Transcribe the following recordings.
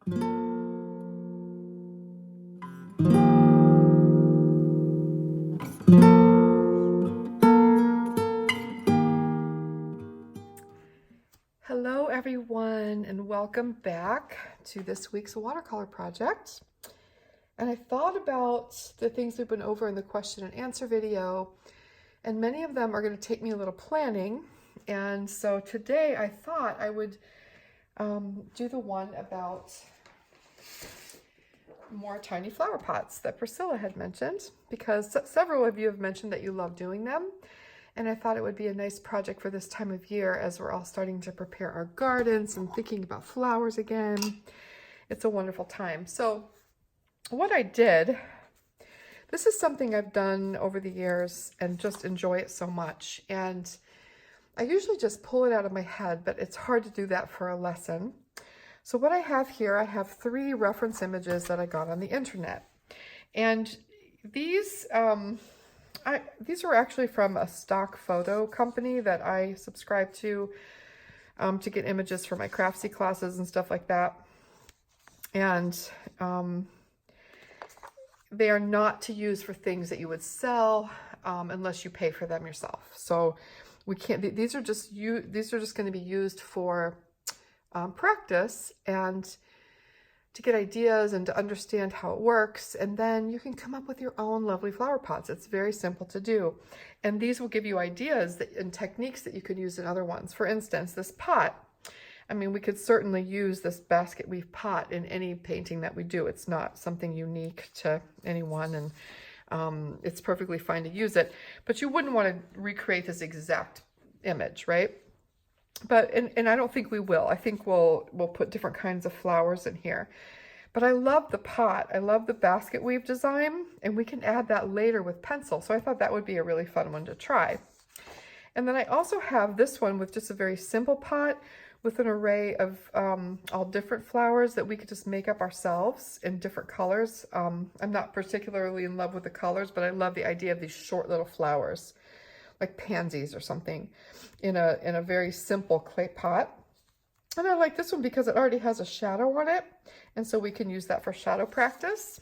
Hello everyone, and welcome back to this week's watercolor project. And I thought about the things we've been over in the question and answer video, and many of them are going to take me a little planning. And so today I thought I would do the one about more tiny flower pots that Priscilla had mentioned, because several of you have mentioned that you love doing them. And I thought it would be a nice project for this time of year as we're all starting to prepare our gardens and thinking about flowers again. It's a wonderful time. So what I did, this is something I've done over the years and just enjoy it so much. And I usually just pull it out of my head, but it's hard to do that for a lesson. So what I have here, I have 3 reference images that I got on the internet. And these were actually from a stock photo company that I subscribe to get images for my craftsy classes and stuff like that. And they are not to use for things that you would sell unless you pay for them yourself. So we can't. These are just going to be used for practice and to get ideas and to understand how it works, and then you can come up with your own lovely flower pots. It's very simple to do, and these will give you ideas and techniques that you could use in other ones. For instance, this pot, I mean, we could certainly use this basket weave pot in any painting that we do. It's not something unique to anyone, and it's perfectly fine to use it, but you wouldn't want to recreate this exact image, right? But, and I don't think we will. I think we'll put different kinds of flowers in here. But I love the pot. I love the basket weave design, and we can add that later with pencil. So I thought that would be a really fun one to try. And then I also have this one with just a very simple pot with an array of all different flowers that we could just make up ourselves in different colors. I'm not particularly in love with the colors, but I love the idea of these short little flowers, like pansies or something, in a very simple clay pot. And I like this one because it already has a shadow on it, and so we can use that for shadow practice.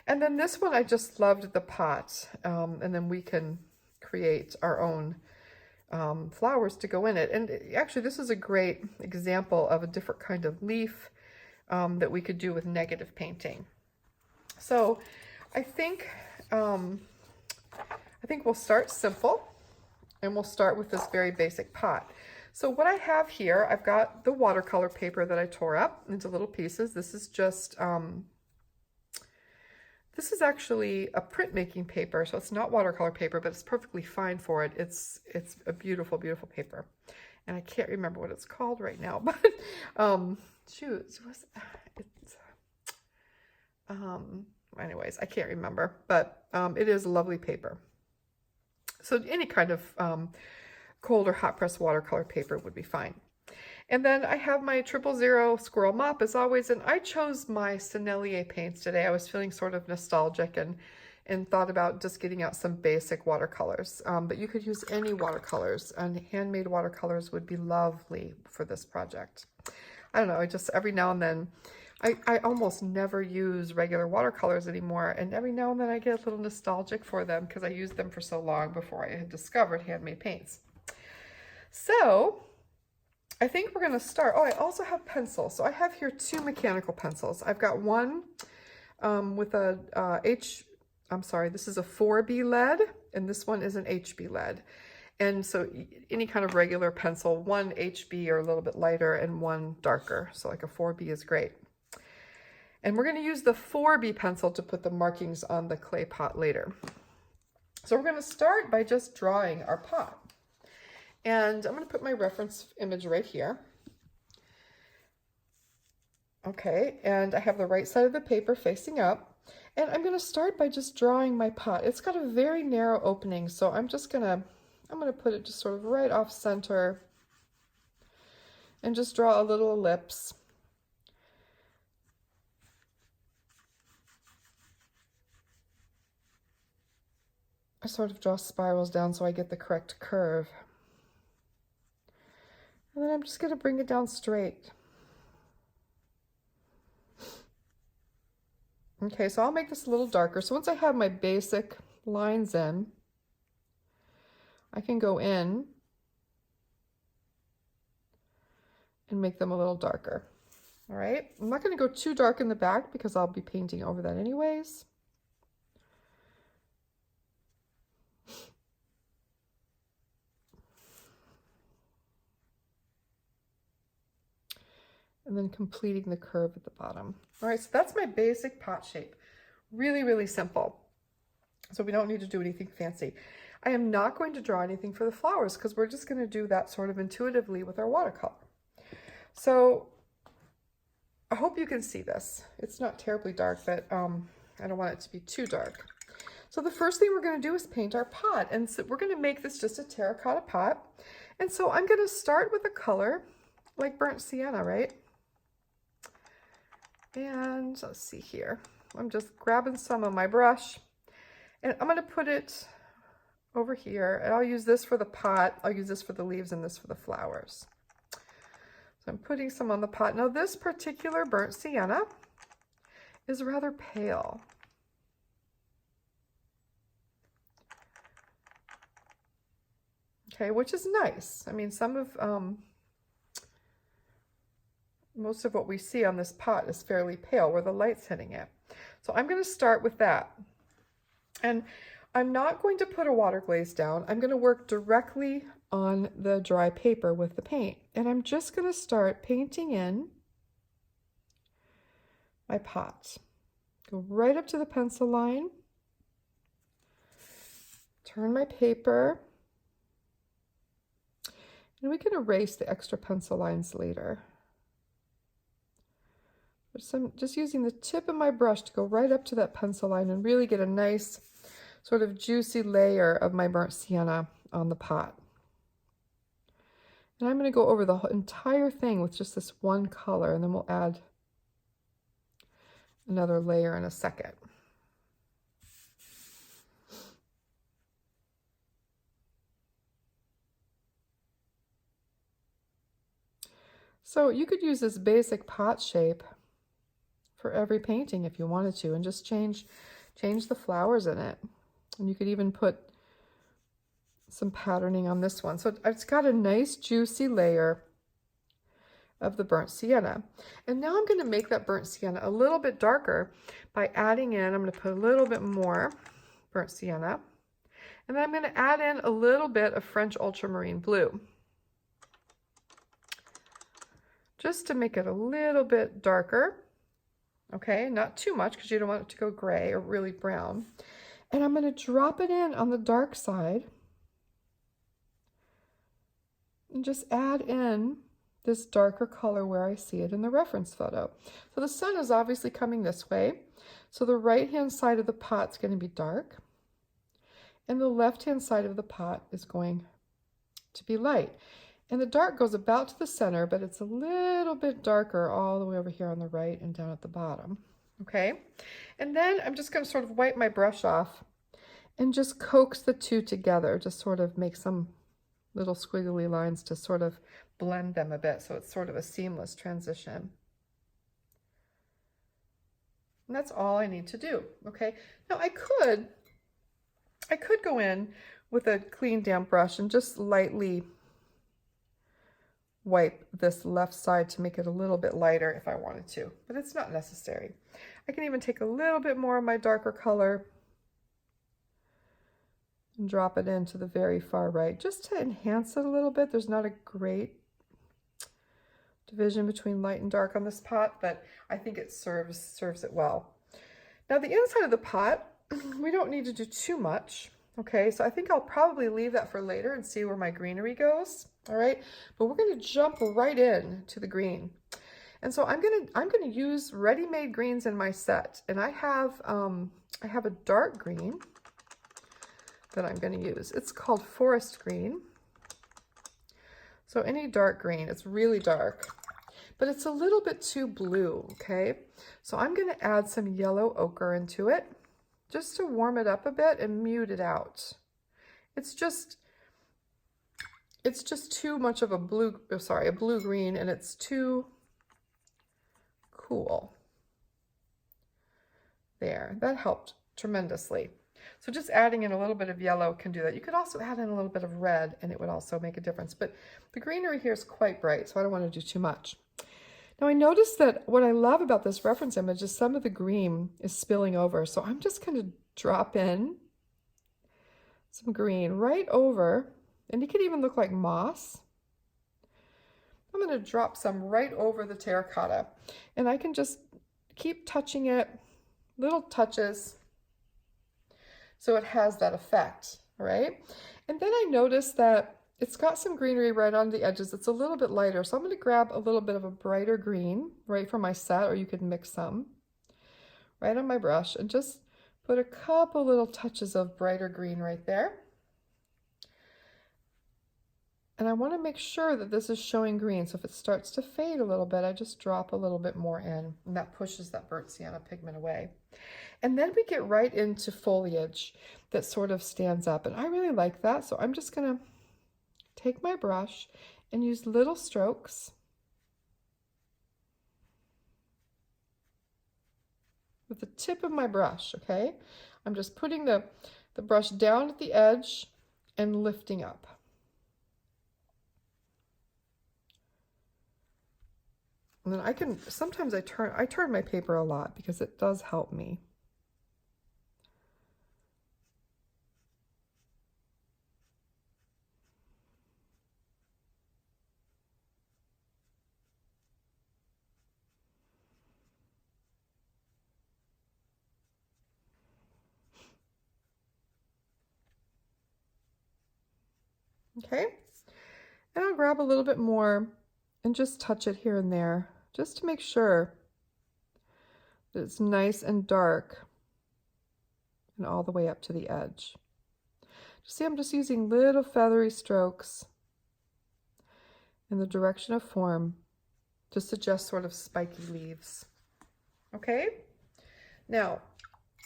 And then this one, I just loved the pot, and then we can create our own flowers to go in it. And actually, this is a great example of a different kind of leaf that we could do with negative painting. So I think we'll start simple, and we'll start with this very basic pot. So what I have here, I've got the watercolor paper that I tore up into little pieces. This is just, this is actually a printmaking paper, so it's not watercolor paper, but it's perfectly fine for it. It's a beautiful, beautiful paper. And I can't remember what it's called right now, but anyways, I can't remember, but it is a lovely paper. So any kind of cold or hot press watercolor paper would be fine. And then I have my 000 squirrel mop as always, and I chose my Sennelier paints today. I was feeling sort of nostalgic and thought about just getting out some basic watercolors. But you could use any watercolors, and handmade watercolors would be lovely for this project. I don't know, I just every now and then, I almost never use regular watercolors anymore, and every now and then I get a little nostalgic for them because I used them for so long before I had discovered handmade paints. So I think we're going to start. Oh, I also have pencils. So I have here 2 mechanical pencils. I've got one with a this is a 4B lead, and this one is an HB lead. And so any kind of regular pencil, one HB or a little bit lighter and one darker. So like a 4B is great. And we're going to use the 4B pencil to put the markings on the clay pot later. So we're going to start by just drawing our pot. And I'm going to put my reference image right here. Okay, and I have the right side of the paper facing up. And I'm going to start by just drawing my pot. It's got a very narrow opening, so I'm going to put it just sort of right off center and just draw a little ellipse. I sort of draw spirals down so I get the correct curve. And then I'm just going to bring it down straight. Okay, so I'll make this a little darker. So once I have my basic lines in, I can go in and make them a little darker. All right, I'm not going to go too dark in the back because I'll be painting over that anyways. And then completing the curve at the bottom. All right, so that's my basic pot shape. Really, really simple. So we don't need to do anything fancy. I am not going to draw anything for the flowers because we're just going to do that sort of intuitively with our watercolor. So I hope you can see this. It's not terribly dark, but I don't want it to be too dark. So the first thing we're going to do is paint our pot. And so we're going to make this just a terracotta pot. And so I'm going to start with a color like burnt sienna, right? And let's see here. I'm just grabbing some of my brush and I'm going to put it over here. And I'll use this for the pot. I'll use this for the leaves and this for the flowers. So I'm putting some on the pot. Now this particular burnt sienna is rather pale. Okay, which is nice. I mean, some of, most of what we see on this pot is fairly pale where the light's hitting it. So I'm going to start with that. And I'm not going to put a water glaze down. I'm going to work directly on the dry paper with the paint. And I'm just going to start painting in my pot. Go right up to the pencil line. Turn my paper. And we can erase the extra pencil lines later. Just using the tip of my brush to go right up to that pencil line and really get a nice sort of juicy layer of my burnt sienna on the pot. And I'm going to go over the entire thing with just this one color, and then we'll add another layer in a second. So you could use this basic pot shape for every painting if you wanted to, and just change the flowers in it. And you could even put some patterning on this one. So it's got a nice juicy layer of the burnt sienna. And now I'm going to make that burnt sienna a little bit darker by adding in, I'm going to put a little bit more burnt sienna. And then I'm going to add in a little bit of French ultramarine blue, just to make it a little bit darker. Okay, not too much because you don't want it to go gray or really brown. And I'm going to drop it in on the dark side and just add in this darker color where I see it in the reference photo. So the sun is obviously coming this way. So the right-hand side of the pot is going to be dark. And the left-hand side of the pot is going to be light. And the dark goes about to the center, but it's a little bit darker all the way over here on the right and down at the bottom. Okay, and then I'm just going to sort of wipe my brush off and just coax the two together, just sort of make some little squiggly lines to sort of blend them a bit so it's sort of a seamless transition. And that's all I need to do. Okay, now I could go in with a clean damp brush and just lightly wipe this left side to make it a little bit lighter if I wanted to, but it's not necessary. I can even take a little bit more of my darker color and drop it into the very far right just to enhance it a little bit. There's not a great division between light and dark on this pot, but I think it serves it well. Now the inside of the pot, we don't need to do too much. Okay, so I think I'll probably leave that for later and see where my greenery goes. All right, but we're going to jump right in to the green. And so I'm going to use ready-made greens in my set, and I have a dark green that I'm going to use. It's called forest green. So any dark green, it's really dark, but it's a little bit too blue, okay? So I'm going to add some yellow ochre into it, just to warm it up a bit and mute it out. It's just too much of a blue-green, and it's too cool. There, that helped tremendously. So just adding in a little bit of yellow can do that. You could also add in a little bit of red and it would also make a difference. But the greenery here is quite bright, so I don't want to do too much. Now I noticed that what I love about this reference image is some of the green is spilling over. So I'm just going to drop in some green right over, and it could even look like moss. I'm going to drop some right over the terracotta, and I can just keep touching it, little touches, so it has that effect, right? And then I noticed that it's got some greenery right on the edges. It's a little bit lighter, so I'm going to grab a little bit of a brighter green right from my set, or you could mix some right on my brush and just put a couple little touches of brighter green right there. And I want to make sure that this is showing green, so if it starts to fade a little bit, I just drop a little bit more in, and that pushes that burnt sienna pigment away. And then we get right into foliage that sort of stands up, and I really like that, so I'm just going to take my brush and use little strokes with the tip of my brush, okay? I'm just putting the brush down at the edge and lifting up. And then I can, sometimes I turn my paper a lot because it does help me. Okay, and I'll grab a little bit more and just touch it here and there, just to make sure that it's nice and dark and all the way up to the edge. See, I'm just using little feathery strokes in the direction of form to suggest sort of spiky leaves. Okay, now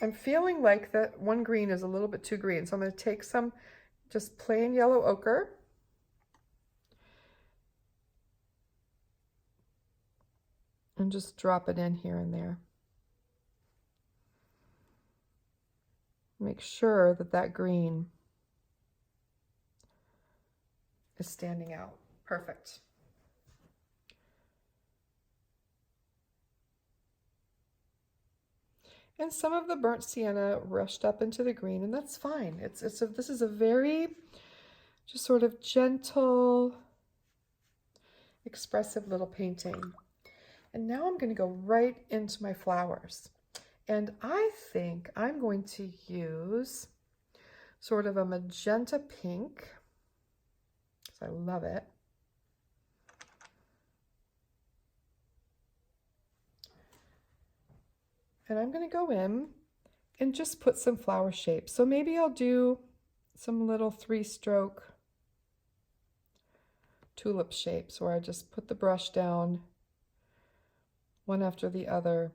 I'm feeling like that one green is a little bit too green, so I'm going to take some just plain yellow ochre and just drop it in here and there. Make sure that that green is standing out. Perfect. And some of the burnt sienna rushed up into the green, and that's fine. This is a very just sort of gentle, expressive little painting. And now I'm going to go right into my flowers. And I think I'm going to use sort of a magenta pink, because I love it. And I'm going to go in and just put some flower shapes. So maybe I'll do some little 3-stroke tulip shapes where I just put the brush down one after the other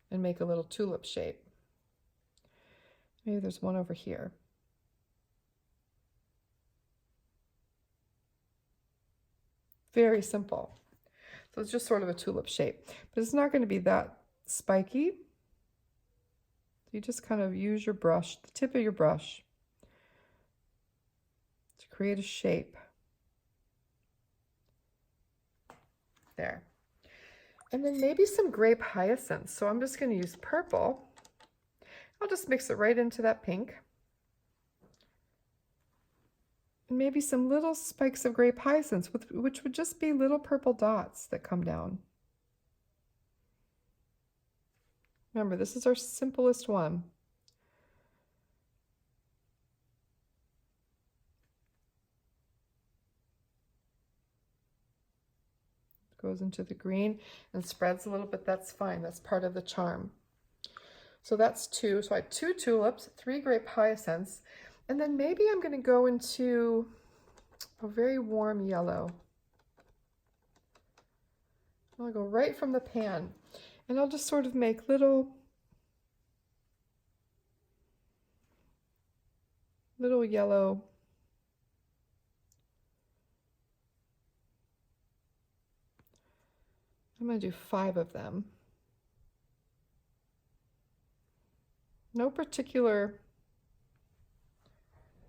and make a little tulip shape. Maybe there's one over here. Very simple. So it's just sort of a tulip shape, but it's not going to be that spiky. You just kind of use your brush, the tip of your brush, to create a shape. There. And then maybe some grape hyacinths. So I'm just going to use purple. I'll just mix it right into that pink. And maybe some little spikes of grape hyacinths, which would just be little purple dots that come down. Remember, this is our simplest one. Goes into the green and spreads a little bit. That's fine. That's part of the charm. So that's 2. So I had 2 tulips, 3 grape hyacinths, and then maybe I'm going to go into a very warm yellow. I'll go right from the pan, and I'll just sort of make little yellow I'm going to do 5 of them. No particular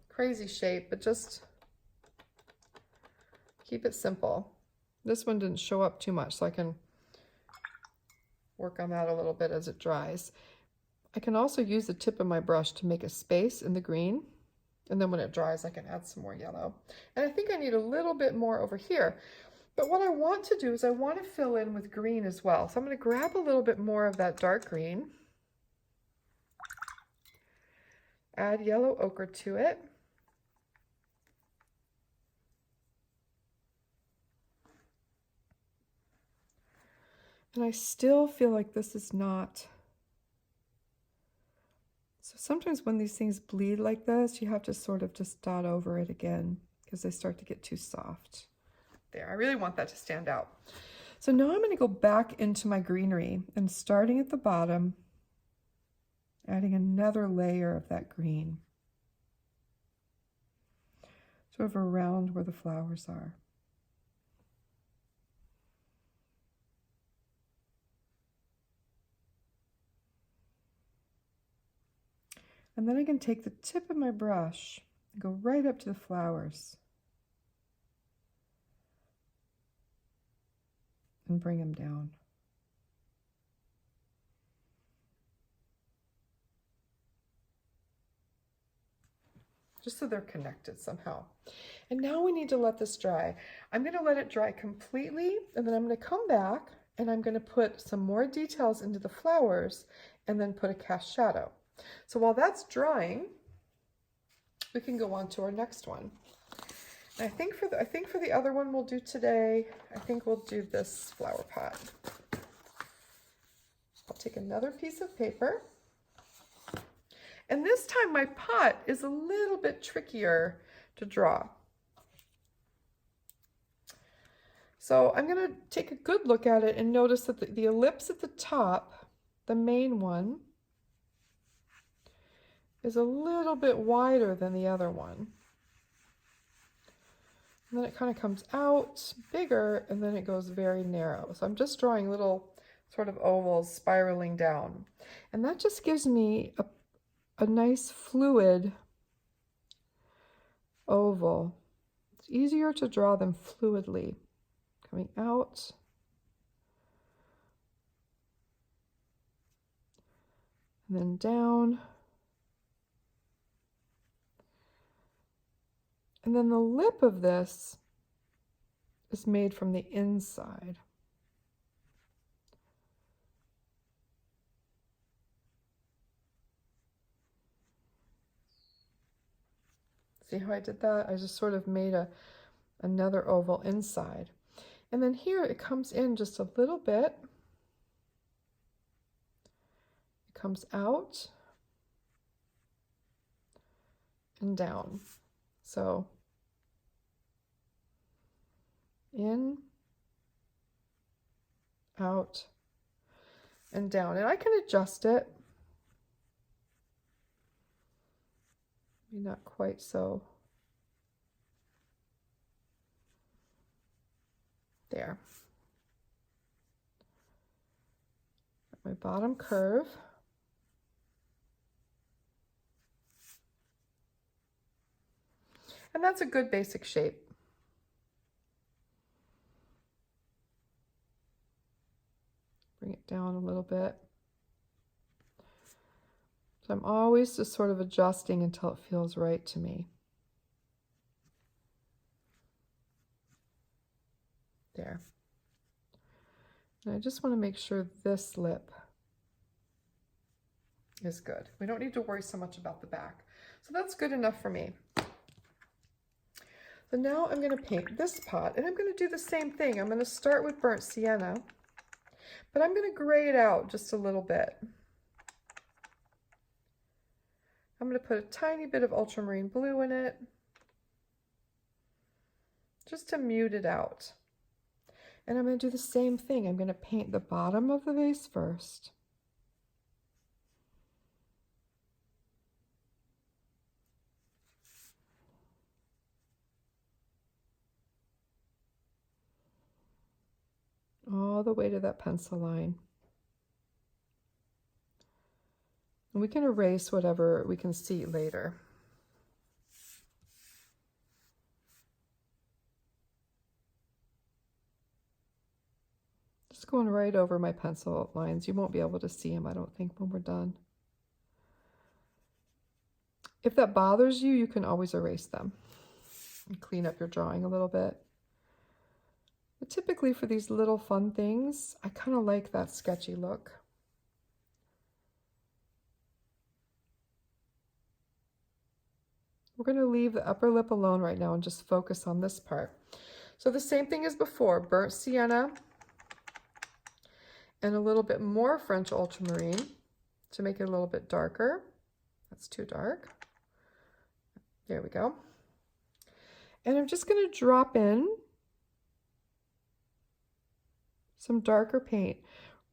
crazy shape, but just keep it simple. This one didn't show up too much, so I can work on that a little bit as it dries. I can also use the tip of my brush to make a space in the green, and then when it dries I can add some more yellow. And I think I need a little bit more over here. But what I want to do is I want to fill in with green as well. So I'm going to grab a little bit more of that dark green, add yellow ochre to it. And I still feel like this is not... So sometimes when these things bleed like this, you have to sort of just dot over it again because they start to get too soft. There, I really want that to stand out. So now I'm going to go back into my greenery and starting at the bottom, adding another layer of that green, sort of around where the flowers are. And then I can take the tip of my brush and go right up to the flowers and bring them down. Just so they're connected somehow. And now we need to let this dry. I'm going to let it dry completely, and then I'm going to come back and I'm going to put some more details into the flowers and then put a cast shadow. So while that's drying, we can go on to our next one. And I think for the other one we'll do today, I think we'll do this flower pot. I'll take another piece of paper. And this time my pot is a little bit trickier to draw. So I'm going to take a good look at it and notice that the ellipse at the top, the main one, is a little bit wider than the other one. And then it kind of comes out bigger and then it goes very narrow. So I'm just drawing little sort of ovals spiraling down. And that just gives me a nice fluid oval. It's easier to draw them fluidly. Coming out. And then down. And then the lip of this is made from the inside. See how I did that? I just sort of made another oval inside. And then here it comes in just a little bit. It comes out and down. So in, out, and down. And I can adjust it. Maybe not quite so. There. My bottom curve. And that's a good basic shape. Bring it down a little bit. So I'm always just sort of adjusting until it feels right to me. There. And I just want to make sure this lip is good. We don't need to worry so much about the back. So that's good enough for me. So now I'm going to paint this pot, and I'm going to do the same thing. I'm going to start with burnt sienna, but I'm going to gray it out just a little bit. I'm going to put a tiny bit of ultramarine blue in it, just to mute it out. And I'm going to do the same thing. I'm going to paint the bottom of the vase first. All the way to that pencil line. And we can erase whatever we can see later. Just going right over my pencil lines. You won't be able to see them, I don't think, when we're done. If that bothers you, you can always erase them and clean up your drawing a little bit. But typically for these little fun things, I kind of like that sketchy look. We're going to leave the upper lip alone right now and just focus on this part. So the same thing as before, burnt sienna and a little bit more French ultramarine to make it a little bit darker. That's too dark. There we go. And I'm just going to drop in some darker paint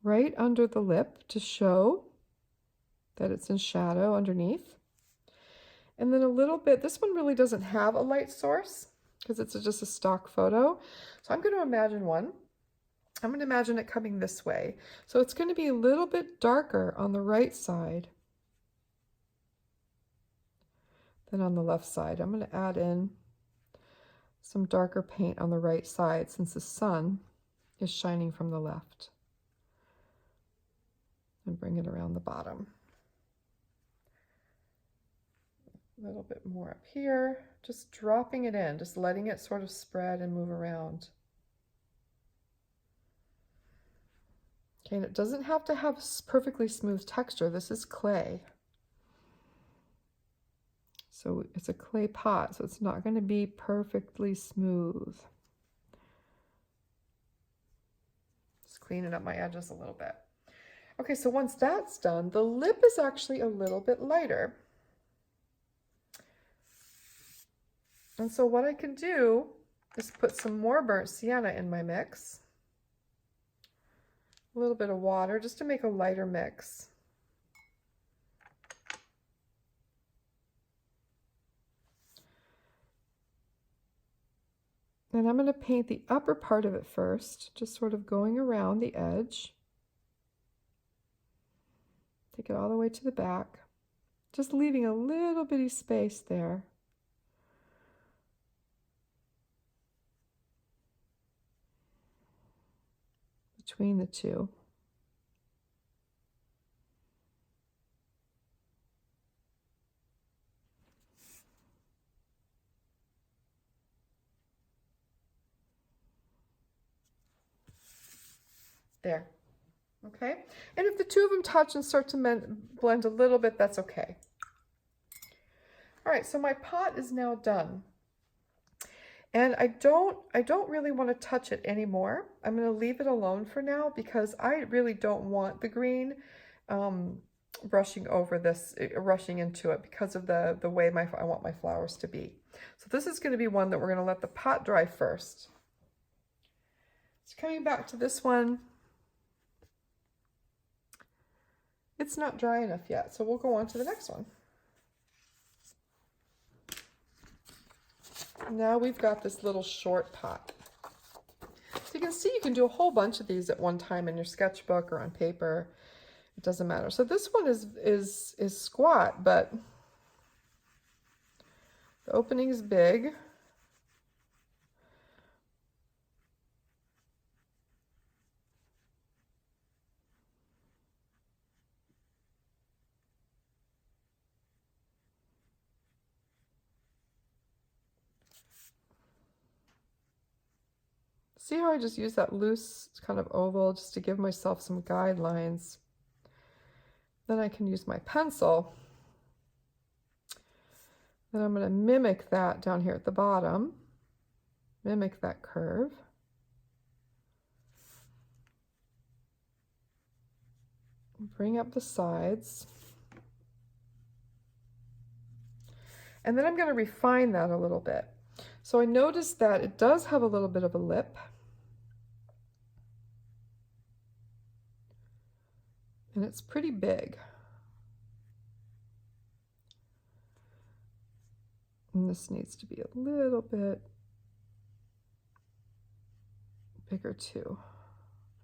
right under the lip to show that it's in shadow underneath. And then a little bit, this one really doesn't have a light source because it's just a stock photo. So I'm going to imagine one. I'm going to imagine it coming this way. So it's going to be a little bit darker on the right side than on the left side. I'm going to add in some darker paint on the right side since the sun is shining from the left. And bring it around the bottom. A little bit more up here, just dropping it in, just letting it sort of spread and move around. Okay, and it doesn't have to have perfectly smooth texture. This is clay. So it's a clay pot, so it's not going to be perfectly smooth. Just cleaning up my edges a little bit. Okay, so once that's done, the lip is actually a little bit lighter. And so what I can do is put some more burnt sienna in my mix. A little bit of water just to make a lighter mix. And I'm going to paint the upper part of it first, just sort of going around the edge. Take it all the way to the back, just leaving a little bitty space there. Between the two. There. Okay, and if the two of them touch and start to blend a little bit, that's okay. All right, so my pot is now done. And I don't really want to touch it anymore. I'm going to leave it alone for now because I really don't want the green brushing over this, rushing into it because of the way I want my flowers to be. So this is going to be one that we're going to let the pot dry first. So coming back to this one, it's not dry enough yet, so we'll go on to the next one. Now we've got this little short pot. So you can see you can do a whole bunch of these at one time in your sketchbook or on paper. It doesn't matter. So this one is squat, but the opening is big. See how I just use that loose kind of oval just to give myself some guidelines. Then I can use my pencil. Then I'm going to mimic that down here at the bottom. Mimic that curve. Bring up the sides. And then I'm going to refine that a little bit. So I noticed that it does have a little bit of a lip. And it's pretty big. And this needs to be a little bit bigger too.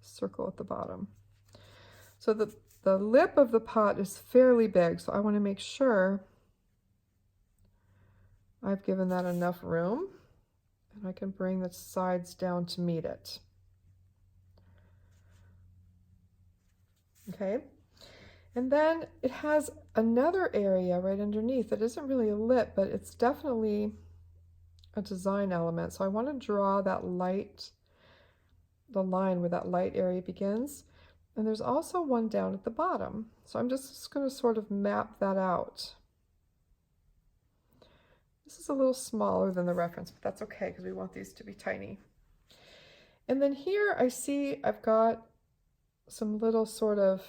Circle at the bottom. So the lip of the pot is fairly big, so I want to make sure I've given that enough room, and I can bring the sides down to meet it. Okay, and then it has another area right underneath that isn't really a lip, but it's definitely a design element. So I want to draw that light, the line where that light area begins. And there's also one down at the bottom. So I'm just going to sort of map that out. This is a little smaller than the reference, but that's okay because we want these to be tiny. And then here I see I've got some little sort of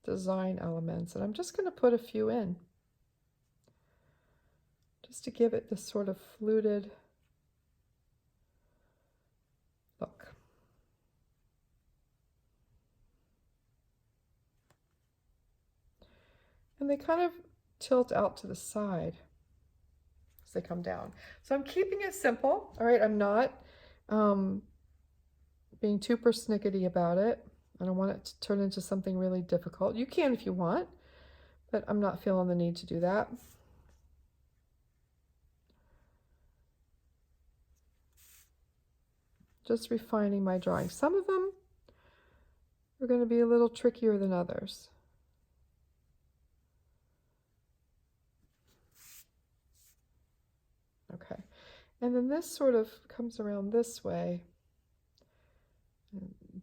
design elements, and I'm just going to put a few in just to give it this sort of fluted look. And they kind of tilt out to the side as they come down. So I'm keeping it simple, all right? I'm not being too persnickety about it. I don't want it to turn into something really difficult. You can if you want, but I'm not feeling the need to do that. Just refining my drawing. Some of them are going to be a little trickier than others. Okay, and then this sort of comes around this way.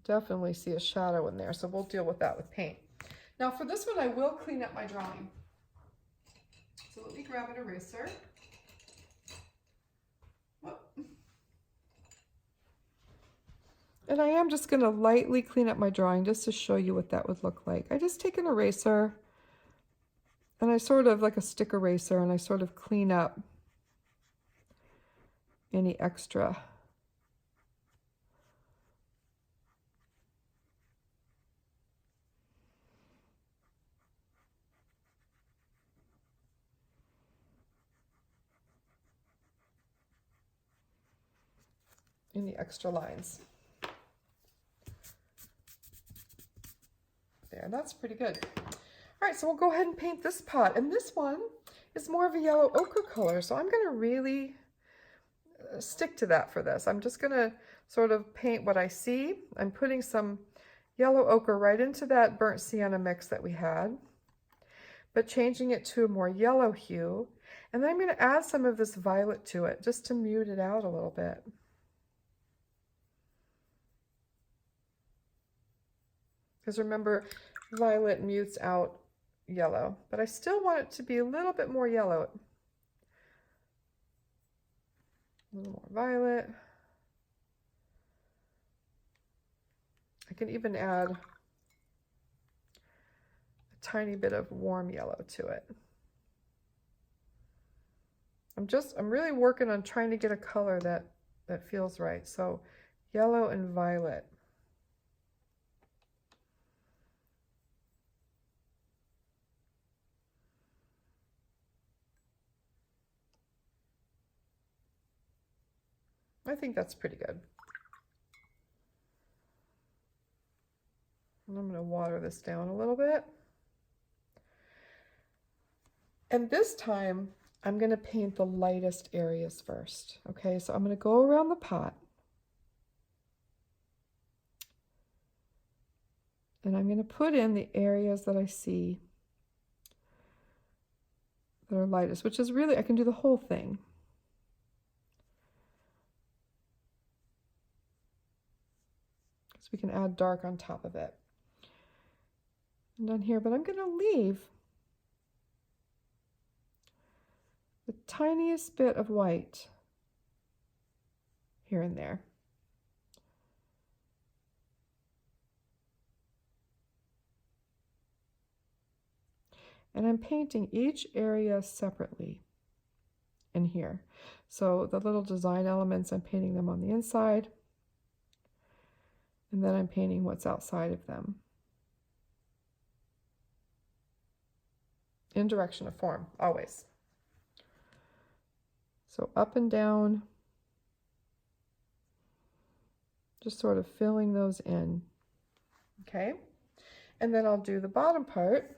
Definitely see a shadow in there, so we'll deal with that with paint. Now for this one, I will clean up my drawing. So let me grab an eraser. Whoop. And I am just going to lightly clean up my drawing just to show you what that would look like. I just take an eraser, and I sort of, like a stick eraser, and I sort of clean up any extra. Any extra lines. There, that's pretty good. All right, so we'll go ahead and paint this pot. And this one is more of a yellow ochre color, so I'm gonna really stick to that for this. I'm just gonna sort of paint what I see. I'm putting some yellow ochre right into that burnt sienna mix that we had, but changing it to a more yellow hue. And then I'm gonna add some of this violet to it just to mute it out a little bit. Because remember, violet mutes out yellow, but I still want it to be a little bit more yellow. A little more violet. I can even add a tiny bit of warm yellow to it. I'm really working on trying to get a color that feels right. So yellow and violet. I think that's pretty good. And I'm going to water this down a little bit. And this time, I'm going to paint the lightest areas first. Okay, so I'm going to go around the pot. And I'm going to put in the areas that I see that are lightest, which is really, I can do the whole thing. So we can add dark on top of it. And down here, but I'm going to leave the tiniest bit of white here and there. And I'm painting each area separately in here. So the little design elements, I'm painting them on the inside, and then I'm painting what's outside of them in direction of form, always. So up and down Just sort of filling those in. Okay, and then I'll do the bottom part.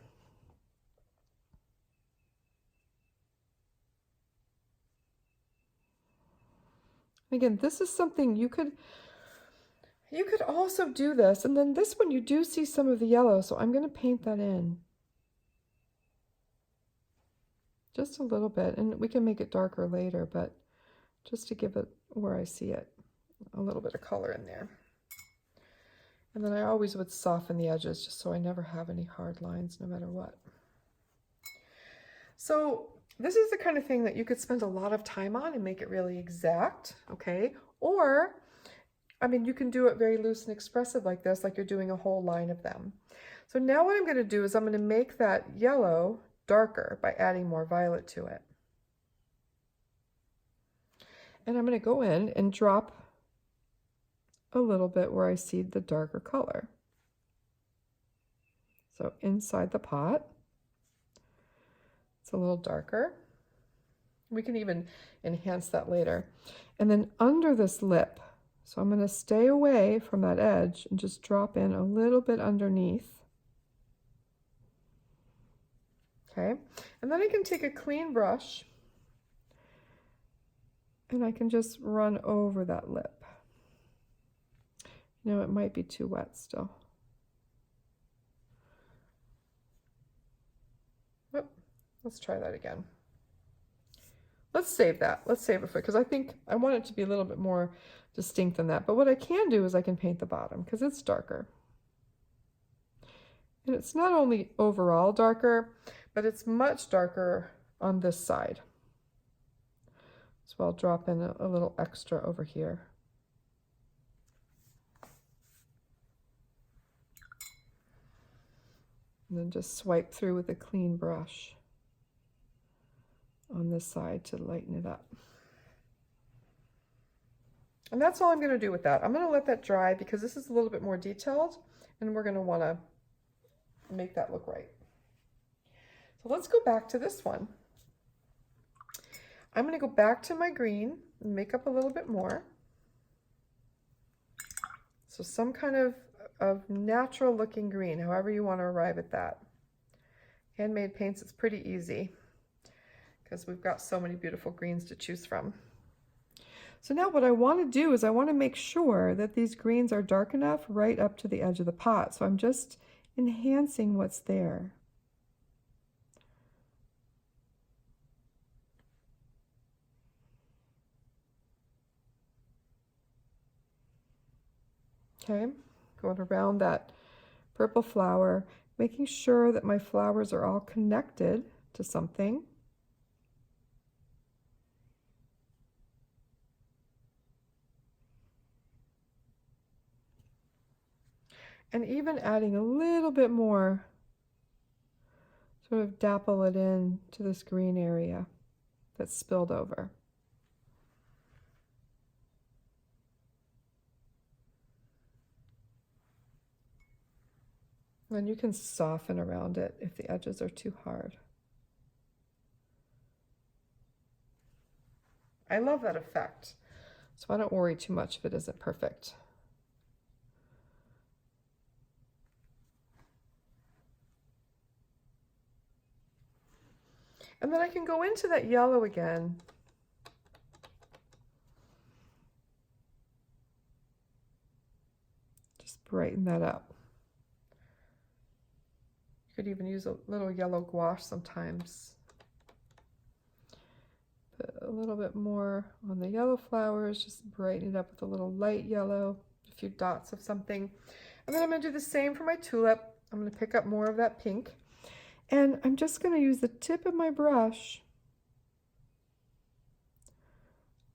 Again, this is something you could also do this, and then this one you do see some of the yellow, so I'm going to paint that in. Just a little bit, and we can make it darker later, but just to give it where I see it, a little bit of color in there. And then I always would soften the edges just so I never have any hard lines no matter what. So this is the kind of thing that you could spend a lot of time on and make it really exact, okay? Or, I mean, you can do it very loose and expressive like this, like you're doing a whole line of them. So now what I'm going to do is I'm going to make that yellow darker by adding more violet to it. And I'm going to go in and drop a little bit where I see the darker color. So inside the pot, it's a little darker. We can even enhance that later. And then under this lip, so I'm going to stay away from that edge and just drop in a little bit underneath. Okay, and then I can take a clean brush and I can just run over that lip. You know, it might be too wet still. Oh, let's try that again. Let's save that. Let's save it for, because I think I want it to be a little bit more distinct than that. But what I can do is I can paint the bottom because it's darker. And it's not only overall darker, but it's much darker on this side. So I'll drop in a little extra over here. And then just swipe through with a clean brush on this side to lighten it up. And that's all I'm going to do with that. I'm going to let that dry because this is a little bit more detailed and we're going to want to make that look right. So let's go back to this one. I'm going to go back to my green and make up a little bit more. So some kind of natural looking green, however you want to arrive at that. Handmade paints, it's pretty easy because we've got so many beautiful greens to choose from. So now what I want to do is I want to make sure that these greens are dark enough right up to the edge of the pot. So I'm just enhancing what's there. Okay, going around that purple flower, making sure that my flowers are all connected to something. And even adding a little bit more, sort of dapple it in to this green area that's spilled over. And you can soften around it if the edges are too hard. I love that effect, so I don't worry too much if it isn't perfect. And then I can go into that yellow again. Just brighten that up. You could even use a little yellow gouache sometimes. Put a little bit more on the yellow flowers, just brighten it up with a little light yellow, a few dots of something. And then I'm going to do the same for my tulip. I'm going to pick up more of that pink. And I'm just going to use the tip of my brush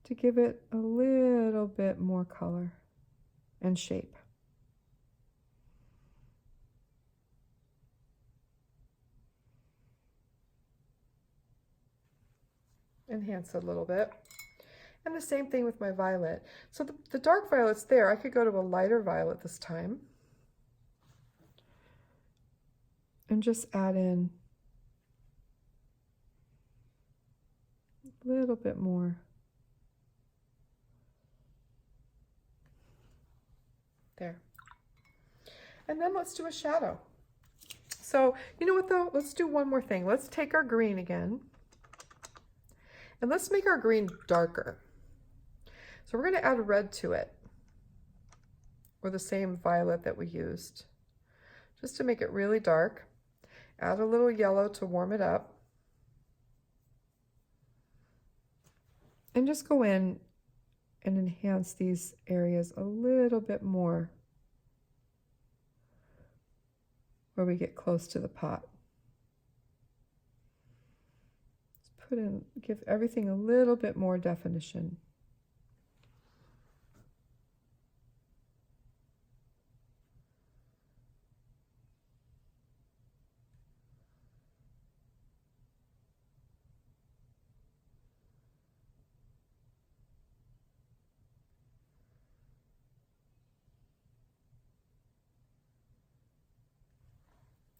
to give it a little bit more color and shape. Enhance it a little bit. And the same thing with my violet. So the dark violet's there. I could go to a lighter violet this time. And just add in a little bit more. There. And then let's do a shadow. So, you know what though? Let's do one more thing. Let's take our green again. And let's make our green darker. So we're going to add red to it. Or the same violet that we used. Just to make it really dark. Add a little yellow to warm it up. And just go in and enhance these areas a little bit more where we get close to the pot. Let's put in, give everything a little bit more definition.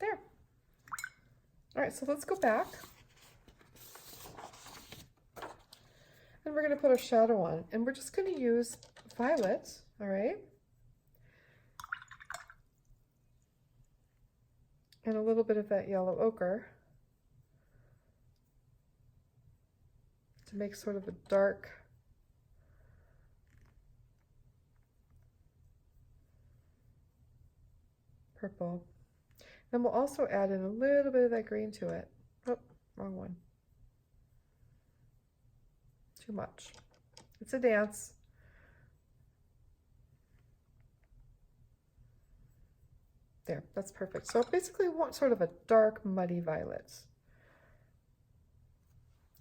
There. All right, so let's go back. And we're going to put our shadow on. And we're just going to use violet, all right? And a little bit of that yellow ochre to make sort of a dark purple. Then we'll also add in a little bit of that green to it. Oh, wrong one. Too much. It's a dance. There, that's perfect. So basically we want sort of a dark, muddy violet.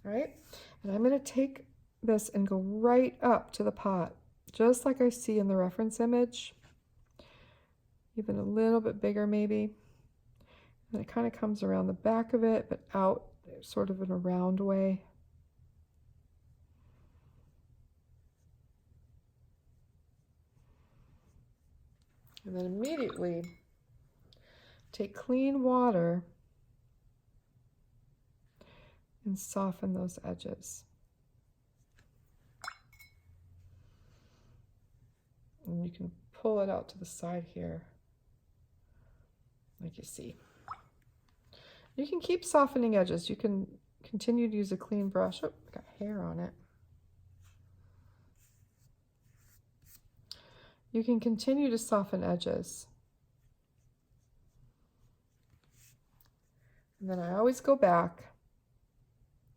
All right, and I'm going to take this and go right up to the pot, just like I see in the reference image. Even a little bit bigger maybe. And it kind of comes around the back of it, but out sort of in a round way. And then immediately take clean water and soften those edges. And you can pull it out to the side here, like you see. You can keep softening edges. You can continue to use a clean brush. Oh, got hair on it. You can continue to soften edges. And then I always go back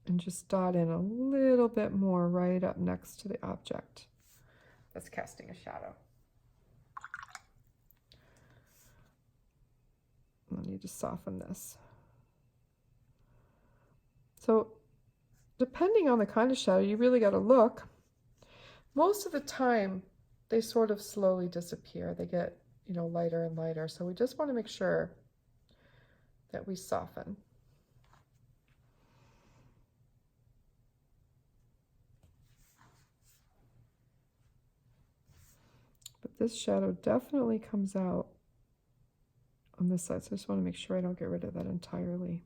and just dot in a little bit more right up next to the object that's casting a shadow. I need to soften this. So depending on the kind of shadow, you really got to look. Most of the time, they sort of slowly disappear. They get, you know, lighter and lighter. So we just want to make sure that we soften. But this shadow definitely comes out on this side. So I just want to make sure I don't get rid of that entirely.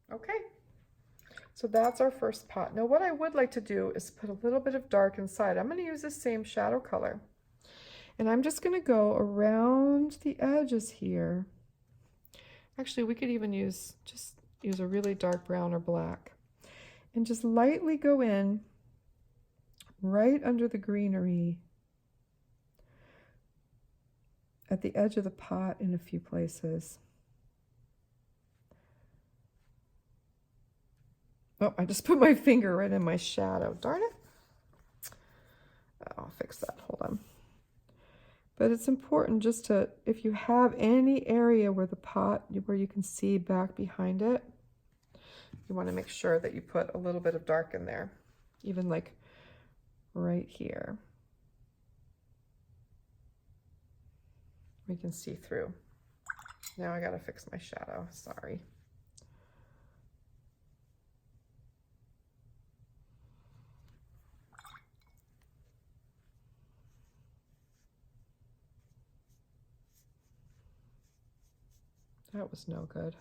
Okay, so that's our first pot. Now what I would like to do is put a little bit of dark inside. I'm going to use the same shadow color. And I'm just going to go around the edges here. Actually, we could even use a really dark brown or black. And just lightly go in right under the greenery at the edge of the pot in a few places. Oh, I just put my finger right in my shadow. Darn it. I'll fix that. Hold on. But it's important just to, if you have any area where the pot, where you can see back behind it, you want to make sure that you put a little bit of dark in there, even like right here. We can see through. Now I got to fix my shadow. Sorry. That was no good.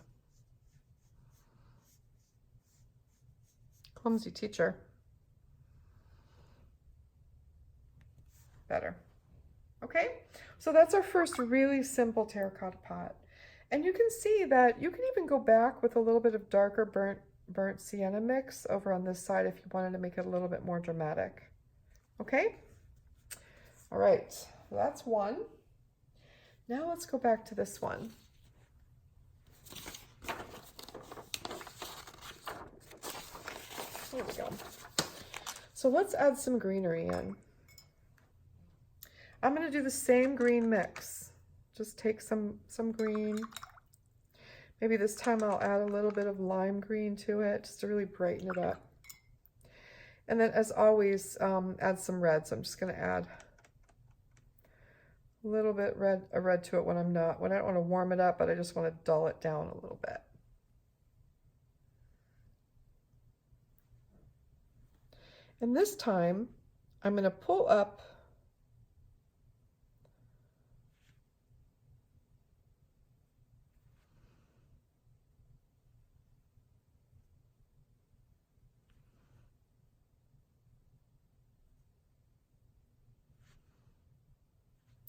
Clumsy teacher. Better. Okay, so that's our first really simple terracotta pot. And you can see that you can even go back with a little bit of darker burnt sienna mix over on this side if you wanted to make it a little bit more dramatic. Okay? All right, so that's one. Now let's go back to this one. There we go. So let's add some greenery in. I'm going to do the same green mix. Just take some green. Maybe this time I'll add a little bit of lime green to it just to really brighten it up. And then as always, add some red. So I'm just going to add a little bit red to it when I don't want to warm it up, but I just want to dull it down a little bit. And this time I'm going to pull up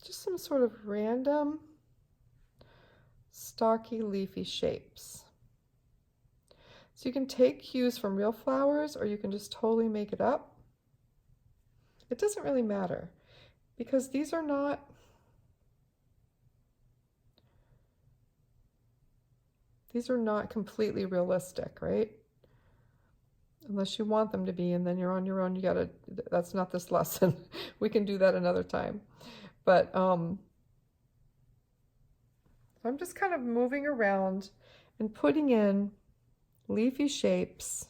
just some sort of random stocky leafy shapes. So you can take cues from real flowers or you can just totally make it up. It doesn't really matter because these are not completely realistic, right? Unless you want them to be, and then you're on your own. That's not this lesson. We can do that another time. But I'm just kind of moving around and putting in leafy shapes,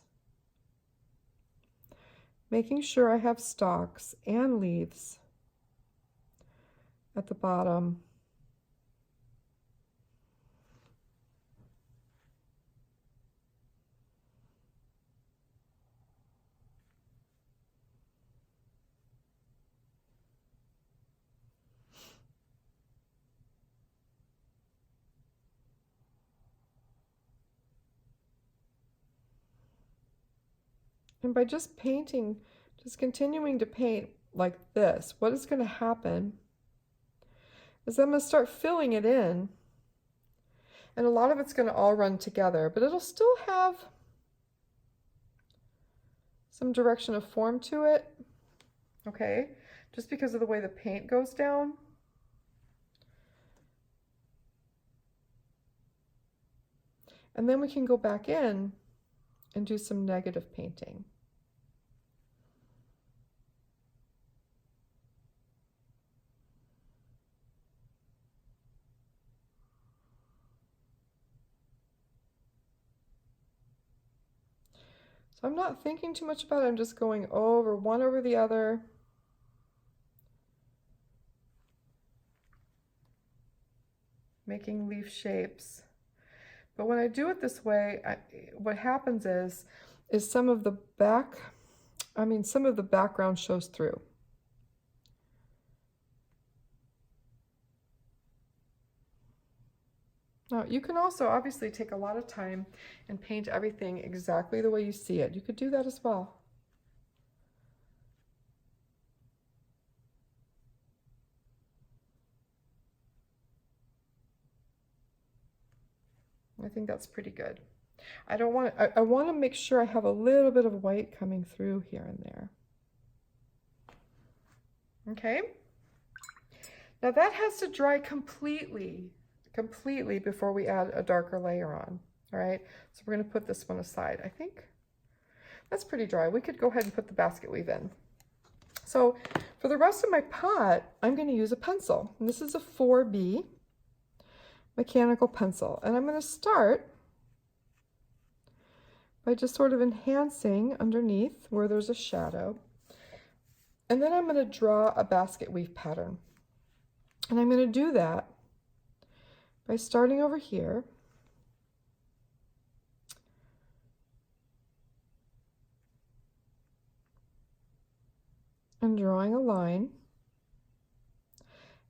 making sure I have stalks and leaves at the bottom. And by just painting, just continuing to paint like this, what is going to happen is I'm going to start filling it in. And a lot of it's going to all run together, but it'll still have some direction of form to it. Okay, just because of the way the paint goes down. And then we can go back in and do some negative painting. So I'm not thinking too much about it, I'm just going over one over the other. Making leaf shapes. But when I do it this way, what happens is some of the background shows through. Now, you can also obviously take a lot of time and paint everything exactly the way you see it. You could do that as well. I think that's pretty good. I want to make sure I have a little bit of white coming through here and there. Okay. Now that has to dry completely before we add a darker layer on. All right. So we're going to put this one aside. I think that's pretty dry. We could go ahead and put the basket weave in. So for the rest of my pot, I'm going to use a pencil. And this is a 4B mechanical pencil. And I'm going to start by just sort of enhancing underneath where there's a shadow. And then I'm going to draw a basket weave pattern. And I'm going to do that by starting over here and drawing a line.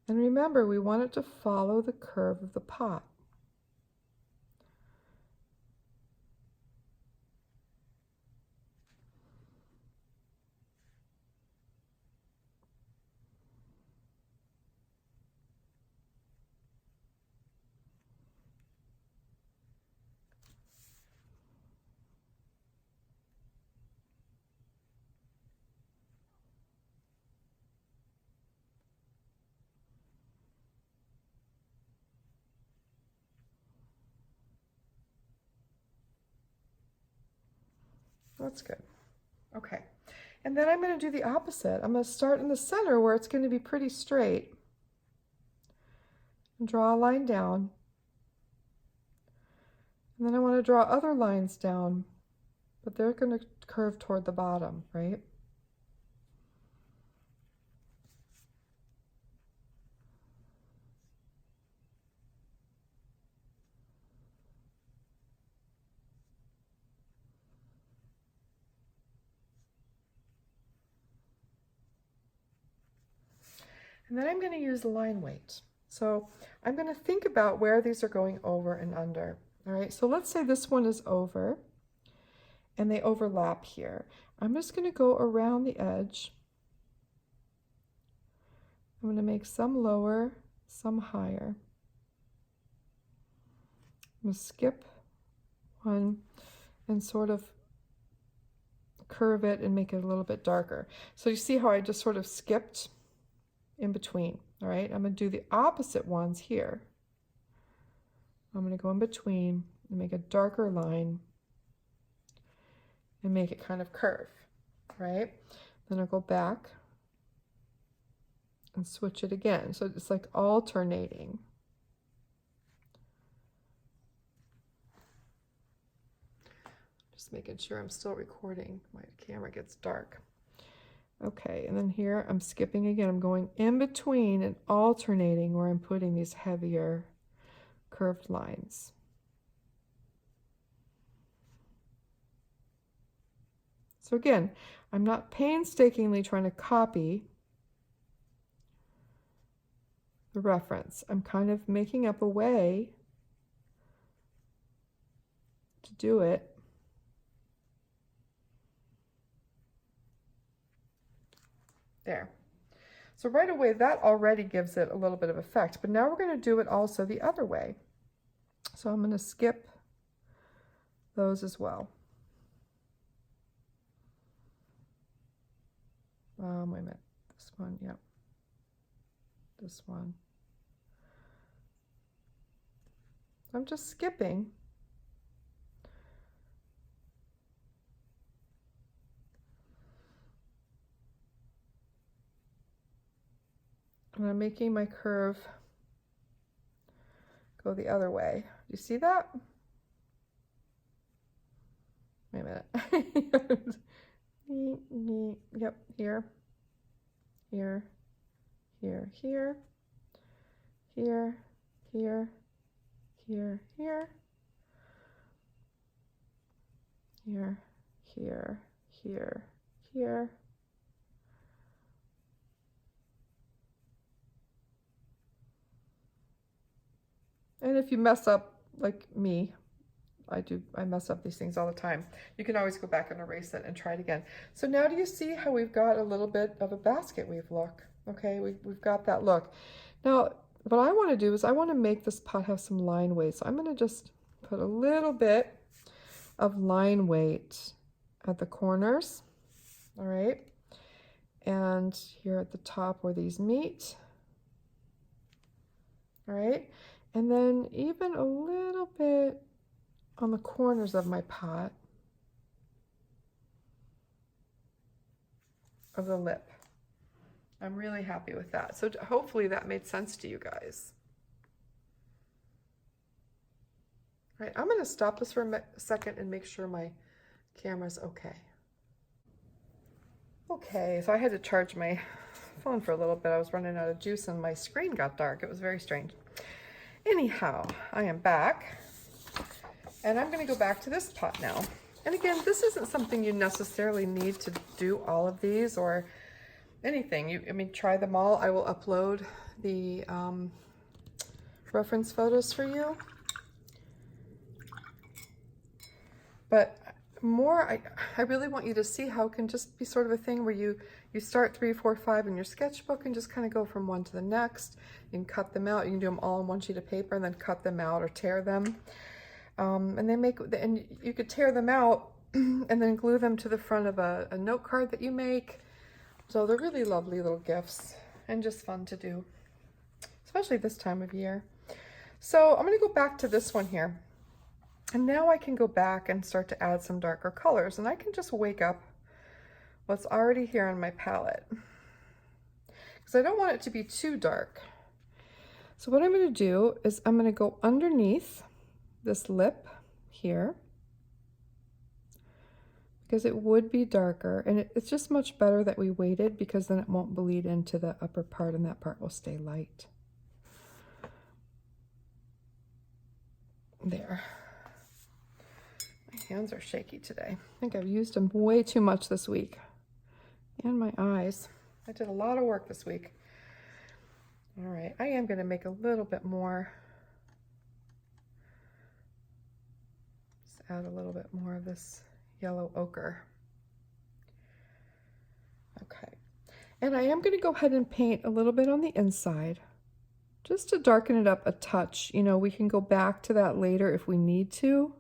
And remember, we want it to follow the curve of the pot. That's good. Okay. And then I'm going to do the opposite. I'm going to start in the center where it's going to be pretty straight. And draw a line down. And then I want to draw other lines down, but they're going to curve toward the bottom, right? And then I'm going to use line weight. So I'm going to think about where these are going over and under. All right, so let's say this one is over and they overlap here. I'm just going to go around the edge. I'm going to make some lower, some higher. I'm going to skip one and sort of curve it and make it a little bit darker. So you see how I just sort of skipped in between. All right, I'm going to do the opposite ones here. I'm going to go in between and make a darker line and make it kind of curve, right? Then I'll go back and switch it again. So it's like alternating. Just making sure I'm still recording. My camera gets dark. Okay, and then here I'm skipping again. I'm going in between and alternating where I'm putting these heavier curved lines. So again, I'm not painstakingly trying to copy the reference. I'm kind of making up a way to do it. There. So right away, that already gives it a little bit of effect, but now we're going to do it also the other way. So I'm going to skip those as well. Wait a minute, this one, yep. This one. I'm just skipping. And I'm making my curve go the other way. Do you see that? Wait a minute. Yep, here, here, here, here, here, here, here, here, here, here, here, here. And if you mess up like me, I mess up these things all the time. You can always go back and erase it and try it again. So now do you see how we've got a little bit of a basket weave look? Okay, we've got that look. Now, what I want to do is I want to make this pot have some line weight. So I'm going to just put a little bit of line weight at the corners. All right. And here at the top where these meet. All right. And then even a little bit on the corners of my pot of the lip. I'm really happy with that. So hopefully that made sense to you guys. All right, I'm going to stop this for a second and make sure my camera's okay. Okay, so I had to charge my phone for a little bit. I was running out of juice and my screen got dark. It was very strange. Anyhow, I am back. And I'm going to go back to this pot now. And again, this isn't something you necessarily need to do all of these or anything. I mean, try them all. I will upload the reference photos for you. But more, I really want you to see how it can just be sort of a thing where you start 3, 4, 5 in your sketchbook and just kind of go from one to the next. You can cut them out. You can do them all on one sheet of paper and then cut them out or tear them. And you could tear them out and then glue them to the front of a note card that you make. So they're really lovely little gifts and just fun to do, especially this time of year. So I'm going to go back to this one here. And now I can go back and start to add some darker colors, and I can just wake up what's already here on my palette, because I don't want it to be too dark. So what I'm going to do is I'm going to go underneath this lip here, because it would be darker, and it's just much better that we waited, because then it won't bleed into the upper part and that part will stay light. There. My hands are shaky today. I think I've used them way too much this week. And my eyes. I did a lot of work this week. All right, I am going to make a little bit more. Just add a little bit more of this yellow ochre. Okay, and I am going to go ahead and paint a little bit on the inside, just to darken it up a touch. You know, we can go back to that later if we need to,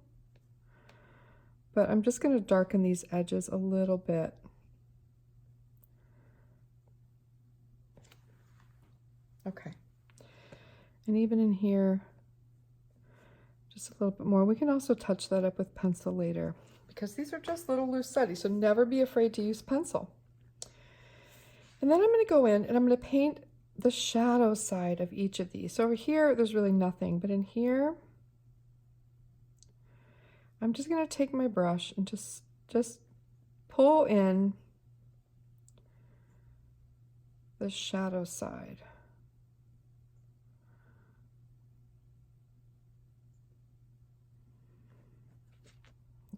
but I'm just going to darken these edges a little bit. Okay, and even in here, just a little bit more. We can also touch that up with pencil later, because these are just little loose studies, so never be afraid to use pencil. And then I'm going to go in and I'm going to paint the shadow side of each of these. So over here, there's really nothing, but in here, I'm just going to take my brush and just pull in the shadow side.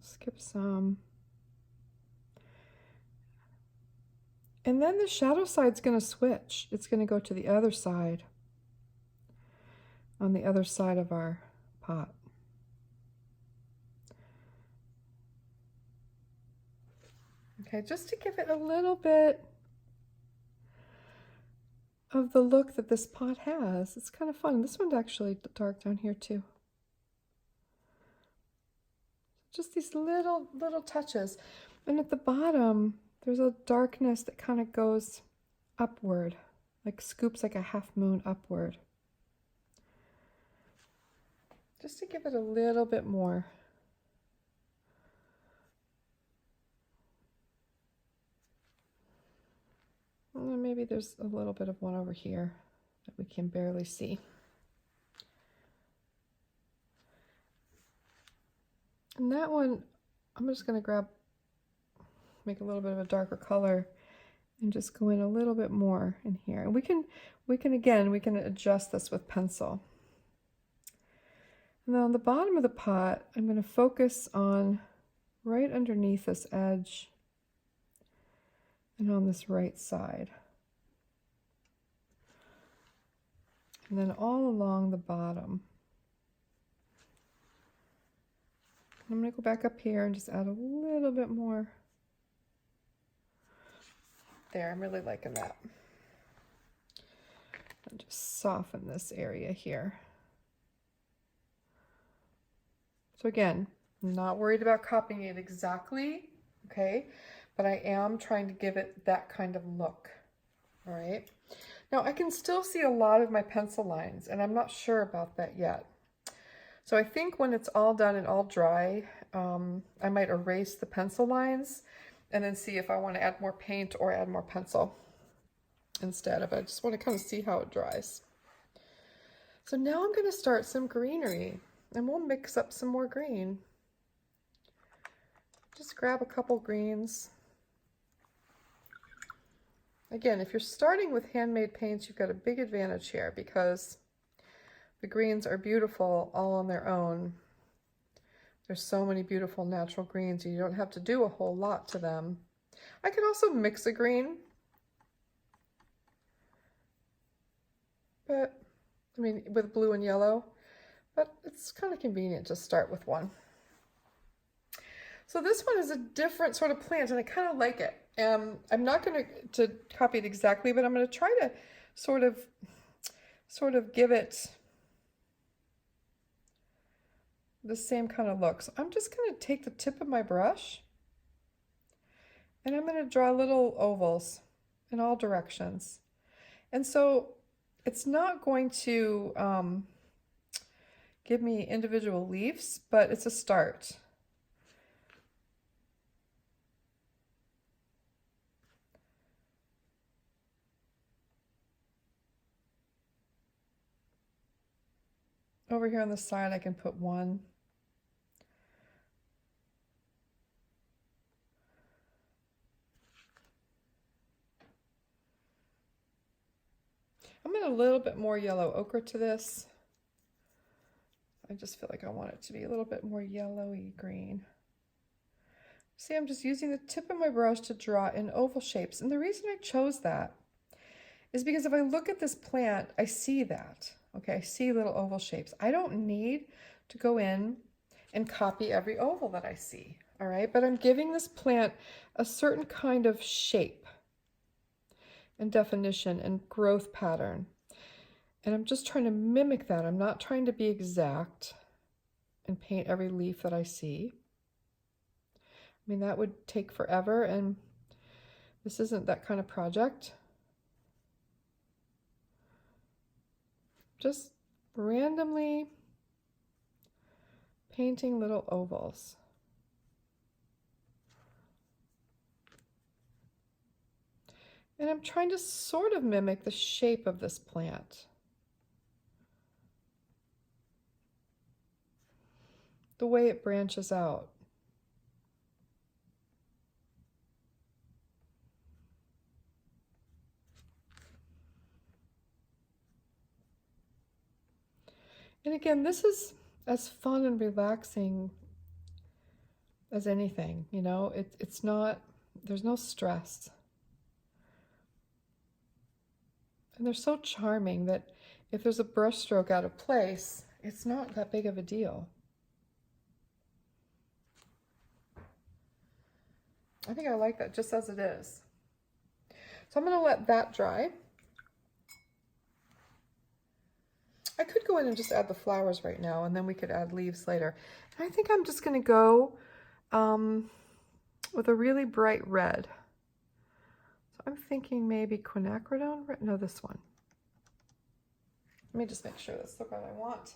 Skip some. And then the shadow side's going to switch. It's going to go to the other side, on the other side of our pot. Okay, just to give it a little bit of the look that this pot has. It's kind of fun. This one's actually dark down here too. Just these little touches. And at the bottom, there's a darkness that kind of goes upward, like scoops like a half moon upward. Just to give it a little bit more. And maybe there's a little bit of one over here that we can barely see. And that one, I'm just going to make a little bit of a darker color and just go in a little bit more in here. And we can adjust this with pencil. And then on the bottom of the pot, I'm going to focus on right underneath this edge and on this right side. And then all along the bottom. I'm going to go back up here and just add a little bit more. There, I'm really liking that. And just soften this area here. So again, I'm not worried about copying it exactly, okay? But I am trying to give it that kind of look, all right? Now I can still see a lot of my pencil lines, and I'm not sure about that yet. So I think when it's all done and all dry, I might erase the pencil lines and then see if I want to add more paint or add more pencil instead of it. I just want to kind of see how it dries. So now I'm going to start some greenery, and we'll mix up some more green. Just grab a couple greens. Again, if you're starting with handmade paints, you've got a big advantage here, because the greens are beautiful all on their own. There's so many beautiful natural greens, and you don't have to do a whole lot to them. I could also mix a green, but I mean, with blue and yellow, but it's kind of convenient to start with one. So this one is a different sort of plant, and I kind of like it. I'm not going to copy it exactly, but I'm going to try to sort of give it the same kind of look. So I'm just going to take the tip of my brush and I'm going to draw little ovals in all directions. And so it's not going to give me individual leaves, but it's a start. Over here on the side, I can put one. I'm going a little bit more yellow ochre to this. I just feel like I want it to be a little bit more yellowy green. See, I'm just using the tip of my brush to draw in oval shapes. And the reason I chose that is because if I look at this plant, I see that. Okay, I see little oval shapes. I don't need to go in and copy every oval that I see, all right? But I'm giving this plant a certain kind of shape and definition and growth pattern. And I'm just trying to mimic that. I'm not trying to be exact and paint every leaf that I see. I mean, that would take forever, and this isn't that kind of project. Just randomly painting little ovals. And I'm trying to sort of mimic the shape of this plant. The way it branches out. And again, this is as fun and relaxing as anything, you know, it's not, there's no stress. And they're so charming that if there's a brush stroke out of place, it's not that big of a deal. I think I like that just as it is. So I'm going to let that dry. I could go in and just add the flowers right now, and then we could add leaves later. And I think I'm just going to go with a really bright red. So I'm thinking maybe quinacridone red. No, this one. Let me just make sure that's the one I want.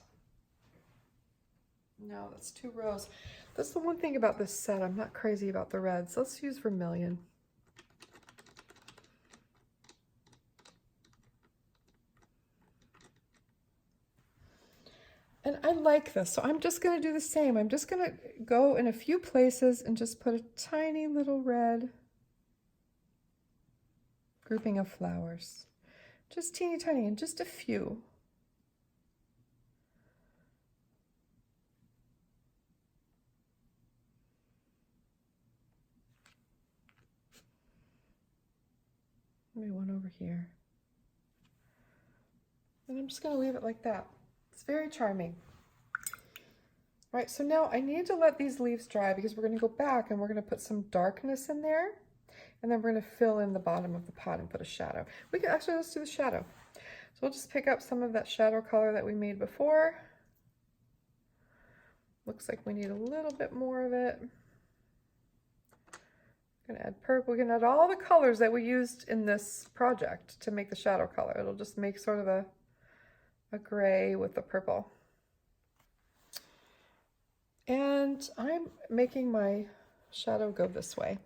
No, that's 2 rows. That's the one thing about this set. I'm not crazy about the reds. Let's use vermilion. And I like this, so I'm just going to do the same. I'm just going to go in a few places and just put a tiny little red grouping of flowers. Just teeny tiny, and just a few. Maybe one over here. And I'm just going to leave it like that. It's very charming. All right, so now I need to let these leaves dry because we're going to go back and we're going to put some darkness in there. And then we're going to fill in the bottom of the pot and put a shadow. We can actually, let's do the shadow. So we'll just pick up some of that shadow color that we made before. Looks like we need a little bit more of it. I'm gonna add purple. We can add all the colors that we used in this project to make the shadow color. It'll just make sort of a gray with the purple. And I'm making my shadow go this way.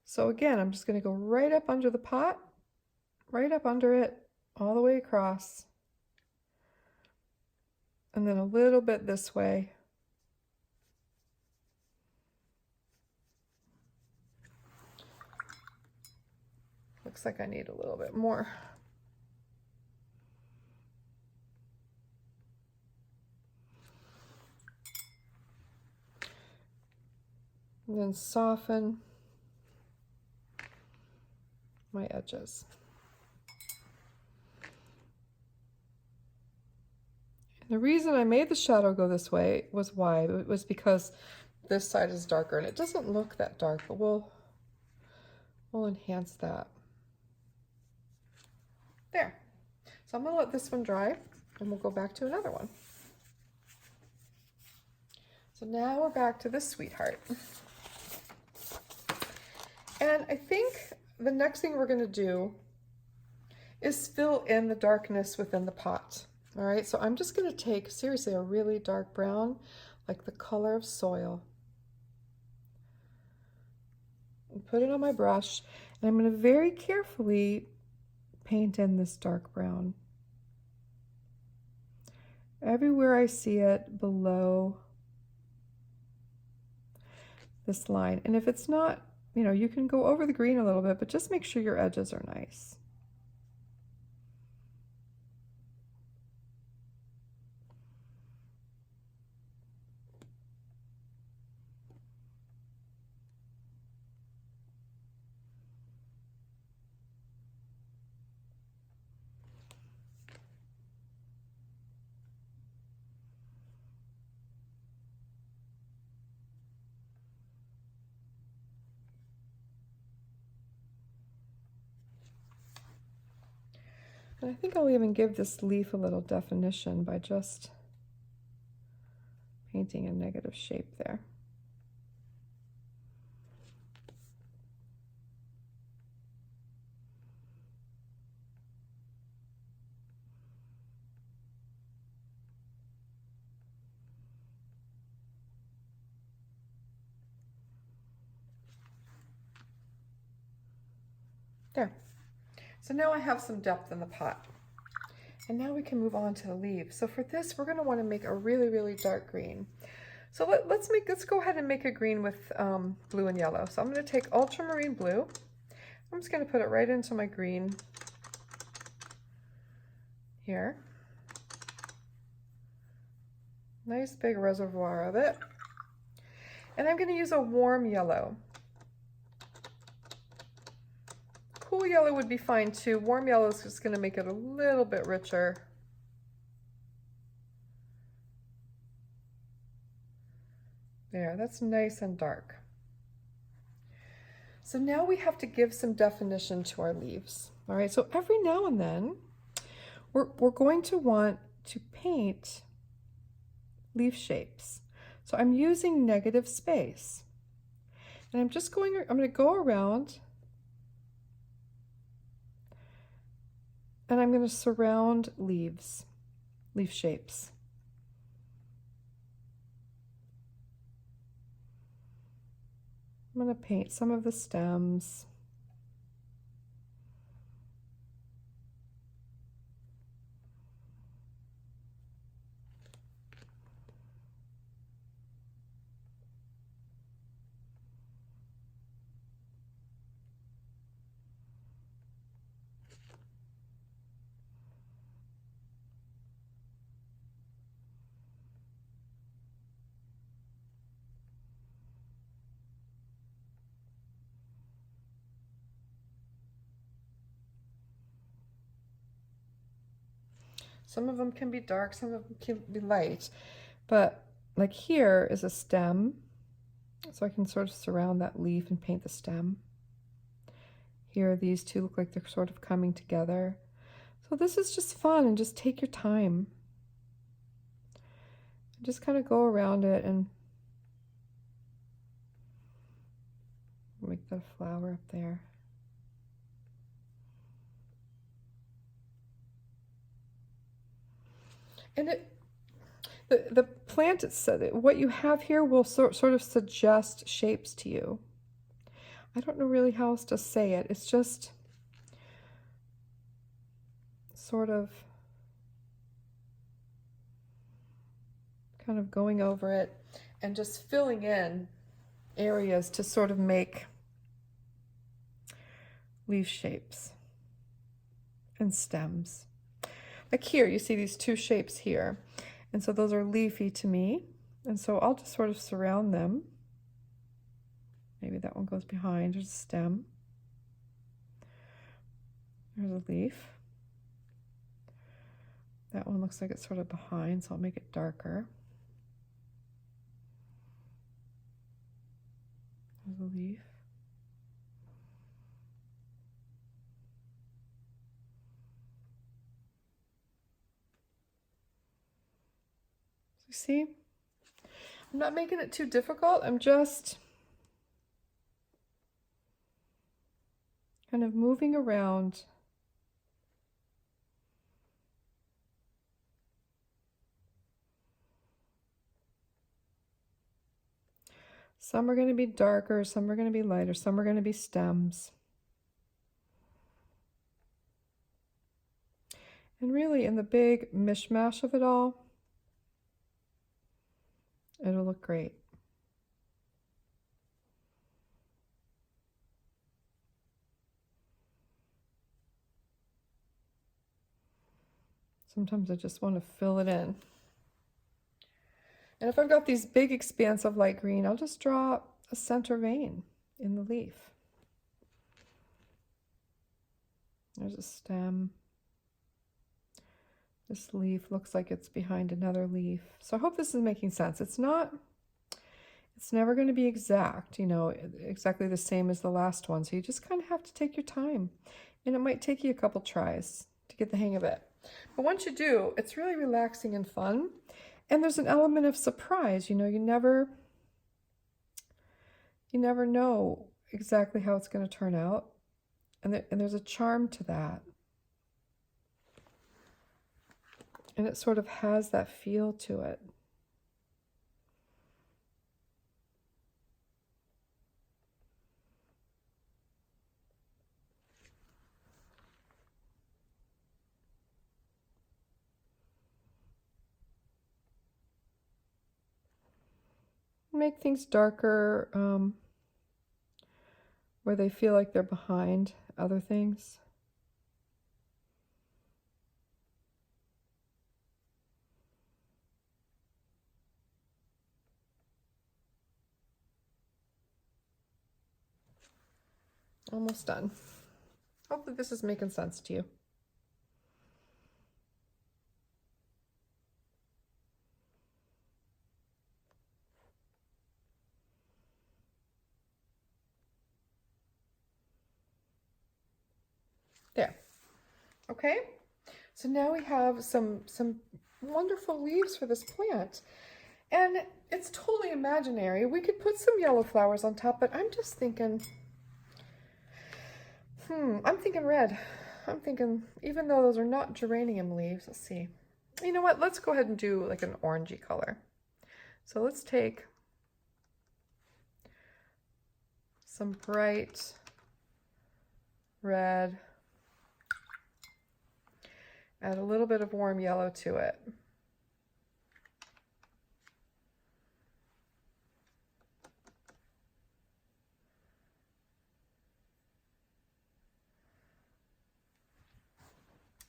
So again, I'm just gonna go right up under the pot, right up under it, all the way across. And then a little bit this way. Looks like I need a little bit more. And then soften my edges. And the reason I made the shadow go this way was because this side is darker and it doesn't look that dark, but we'll enhance that. There. So I'm going to let this one dry and we'll go back to another one. So now we're back to this sweetheart. And I think the next thing we're going to do is fill in the darkness within the pot. All right, so I'm just going to take, seriously, a really dark brown, like the color of soil, and put it on my brush, and I'm going to very carefully paint in this dark brown everywhere I see it below this line. And if it's not, you know, you can go over the green a little bit, but just make sure your edges are nice. And I think I'll even give this leaf a little definition by just painting a negative shape there. There. So now I have some depth in the pot. And now we can move on to the leaves. So for this, we're going to want to make a really, really dark green. So let's go ahead and make a green with blue and yellow. So I'm going to take ultramarine blue. I'm just going to put it right into my green here. Nice big reservoir of it. And I'm going to use a warm yellow. Cool yellow would be fine too. Warm yellow is just going to make it a little bit richer. There, that's nice and dark. So now we have to give some definition to our leaves. All right, so every now and then we're going to want to paint leaf shapes. So I'm using negative space. And I'm going to go around and I'm going to surround leaf shapes. I'm going to paint some of the stems. Some of them can be dark, some of them can be light, but like here is a stem, so I can sort of surround that leaf and paint the stem. Here, these two look like they're sort of coming together. So this is just fun, and just take your time. Just kind of go around it and make the flower up there. And the plant, what you have here will sort of suggest shapes to you. I don't know really how else to say it. It's just sort of kind of going over it and just filling in areas to sort of make leaf shapes and stems. Like here, you see these two shapes here. And so those are leafy to me. And so I'll just sort of surround them. Maybe that one goes behind. There's a stem. There's a leaf. That one looks like it's sort of behind, so I'll make it darker. There's a leaf. See, I'm not making it too difficult. I'm just kind of moving around Some are going to be darker, some are going to be lighter, some are going to be stems. And really, in the big mishmash of it all, it'll look great. Sometimes I just want to fill it in. And if I've got these big expanse of light green, I'll just draw a center vein in the leaf. There's a stem. This leaf looks like it's behind another leaf. So I hope this is making sense. It's never going to be exact, you know, exactly the same as the last one. So you just kind of have to take your time. And it might take you a couple tries to get the hang of it. But once you do, it's really relaxing and fun. And there's an element of surprise, you know, you never know exactly how it's going to turn out. And there's a charm to that. And it sort of has that feel to it. Make things darker where they feel like they're behind other things. Almost done. Hopefully this is making sense to you. There. Okay, so now we have some wonderful leaves for this plant. And it's totally imaginary. We could put some yellow flowers on top, but I'm just thinking, I'm thinking red. I'm thinking, even though those are not geranium leaves, let's see. You know what, let's go ahead and do like an orangey color. So let's take some bright red, add a little bit of warm yellow to it.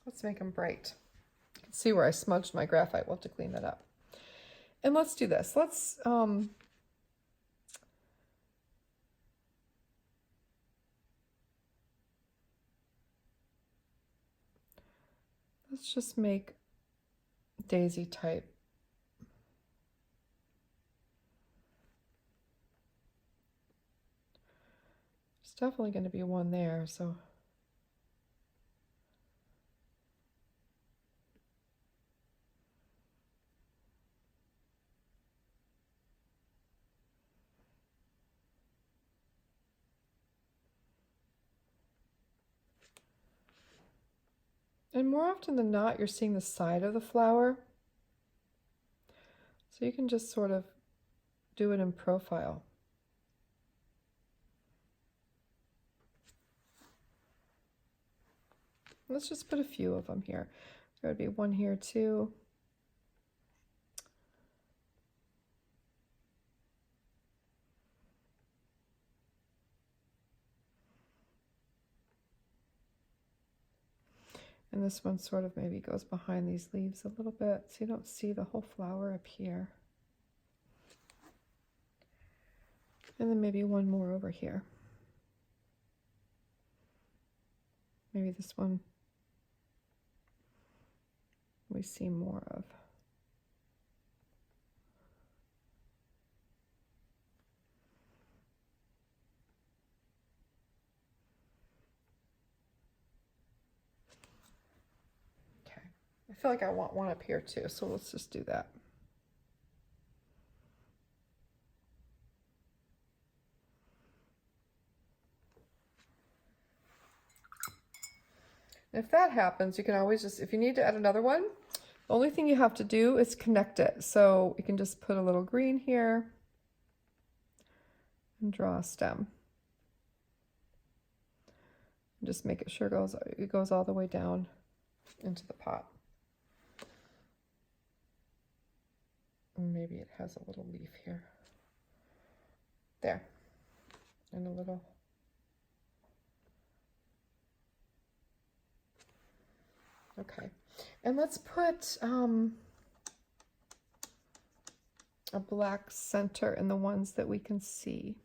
Let's make them bright. You can see where I smudged my graphite. We'll have to clean that up. And let's do this. Let's just make daisy type. There's definitely going to be one there, so and more often than not, you're seeing the side of the flower. So you can just sort of do it in profile. Let's just put a few of them here. There would be one here too. And this one sort of maybe goes behind these leaves a little bit, so you don't see the whole flower up here. And then maybe one more over here. Maybe this one we see more of. I feel like I want one up here too, so let's just do that. And if that happens, you can always just, if you need to add another one, the only thing you have to do is connect it. So we can just put a little green here and draw a stem. Just make it sure it goes all the way down into the pot. And maybe it has a little leaf here. There. And a little. Okay. And let's put a black center in the ones that we can see.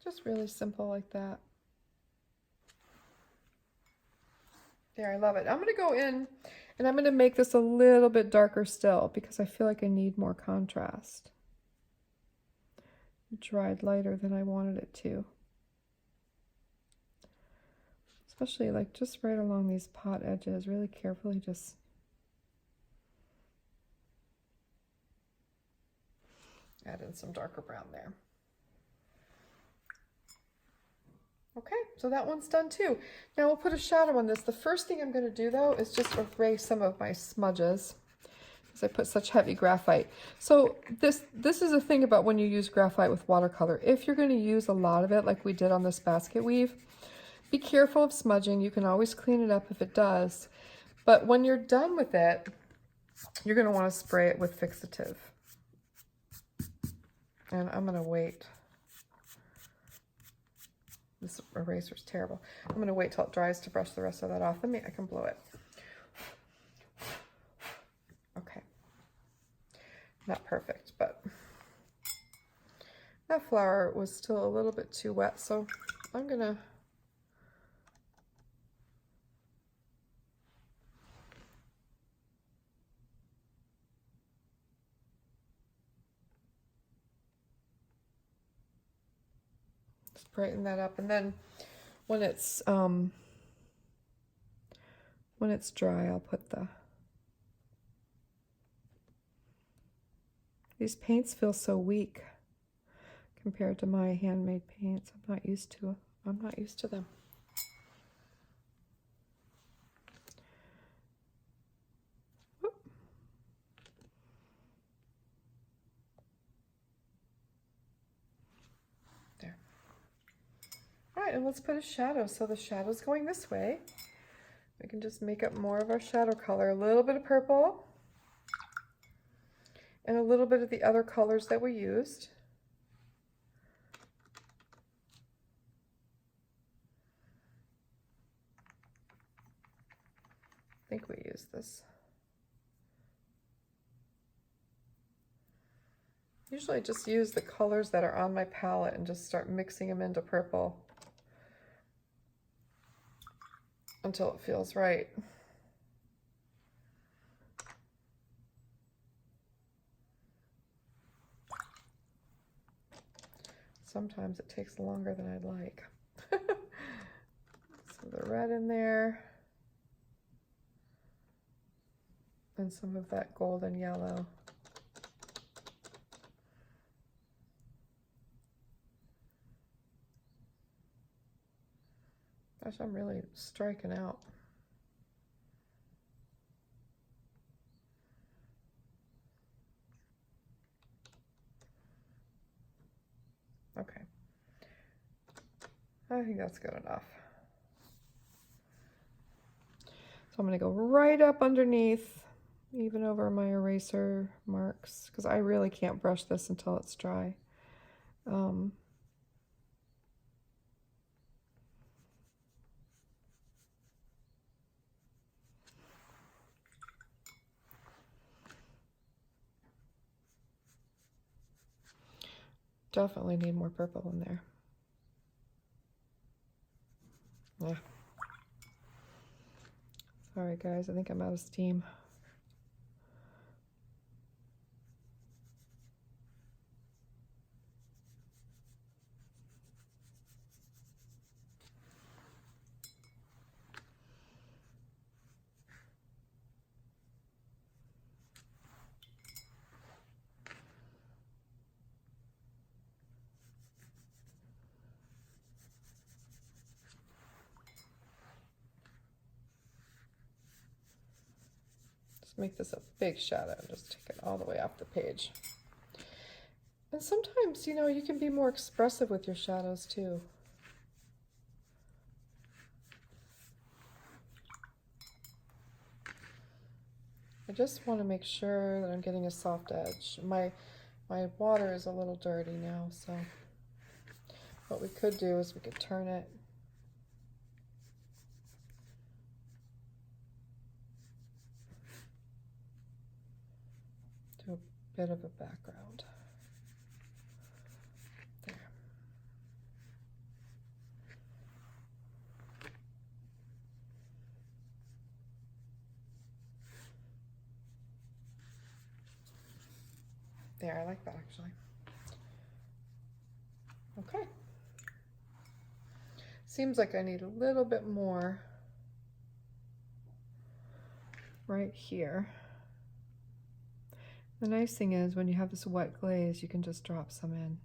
Just really simple like that. There, I love it. I'm going to go in and I'm going to make this a little bit darker still because I feel like I need more contrast. It dried lighter than I wanted it to. Especially like just right along these pot edges, really carefully just add in some darker brown there. Okay, so that one's done too. Now we'll put a shadow on this. The first thing I'm going to do though is just erase some of my smudges because I put such heavy graphite. So this is a thing about when you use graphite with watercolor. If you're going to use a lot of it like we did on this basket weave, be careful of smudging. You can always clean it up if it does. But when you're done with it, you're going to want to spray it with fixative. And I'm going to wait. This eraser's terrible. I'm going to wait till it dries to brush the rest of that off. I can blow it. Okay. Not perfect, but that flower was still a little bit too wet, so I'm going to brighten that up, and then when it's dry, I'll put these paints feel so weak compared to my handmade paints. I'm not used to them. Whoop. There. All right, and let's put a shadow. So the shadow's going this way. We can just make up more of our shadow color. A little bit of purple and a little bit of the other colors that we used. I think we used this. Usually I just use the colors that are on my palette and just start mixing them into purple until it feels right. Sometimes it takes longer than I'd like. So the red in there and some of that golden yellow. Gosh, I'm really striking out. Okay. I think that's good enough. So I'm going to go right up underneath, even over my eraser marks, because I really can't brush this until it's dry. Definitely need more purple in there. Yeah. Sorry guys, I think I'm out of steam. make this a big shadow. Just take it all the way off the page. And sometimes, you know, you can be more expressive with your shadows too. I just want to make sure that I'm getting a soft edge. My water is a little dirty now, so what we could do is we could turn it. Do a bit of a background. There. There, I like that actually. Okay. Seems like I need a little bit more right here. The nice thing is when you have this wet glaze, you can just drop some in.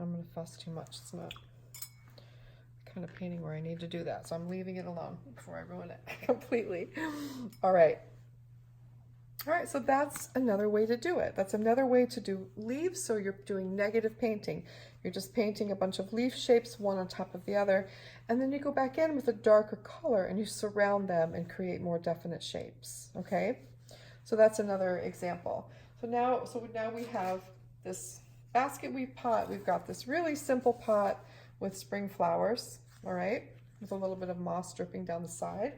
I'm going to fuss too much. It's not the kind of painting where I need to do that, so I'm leaving it alone before I ruin it completely. All right. All right, so that's another way to do it. That's another way to do leaves. So you're doing negative painting. You're just painting a bunch of leaf shapes, one on top of the other, and then you go back in with a darker color and you surround them and create more definite shapes, okay? So that's another example. So now we have this basket pot. We've got this really simple pot with spring flowers, all right, with a little bit of moss dripping down the side.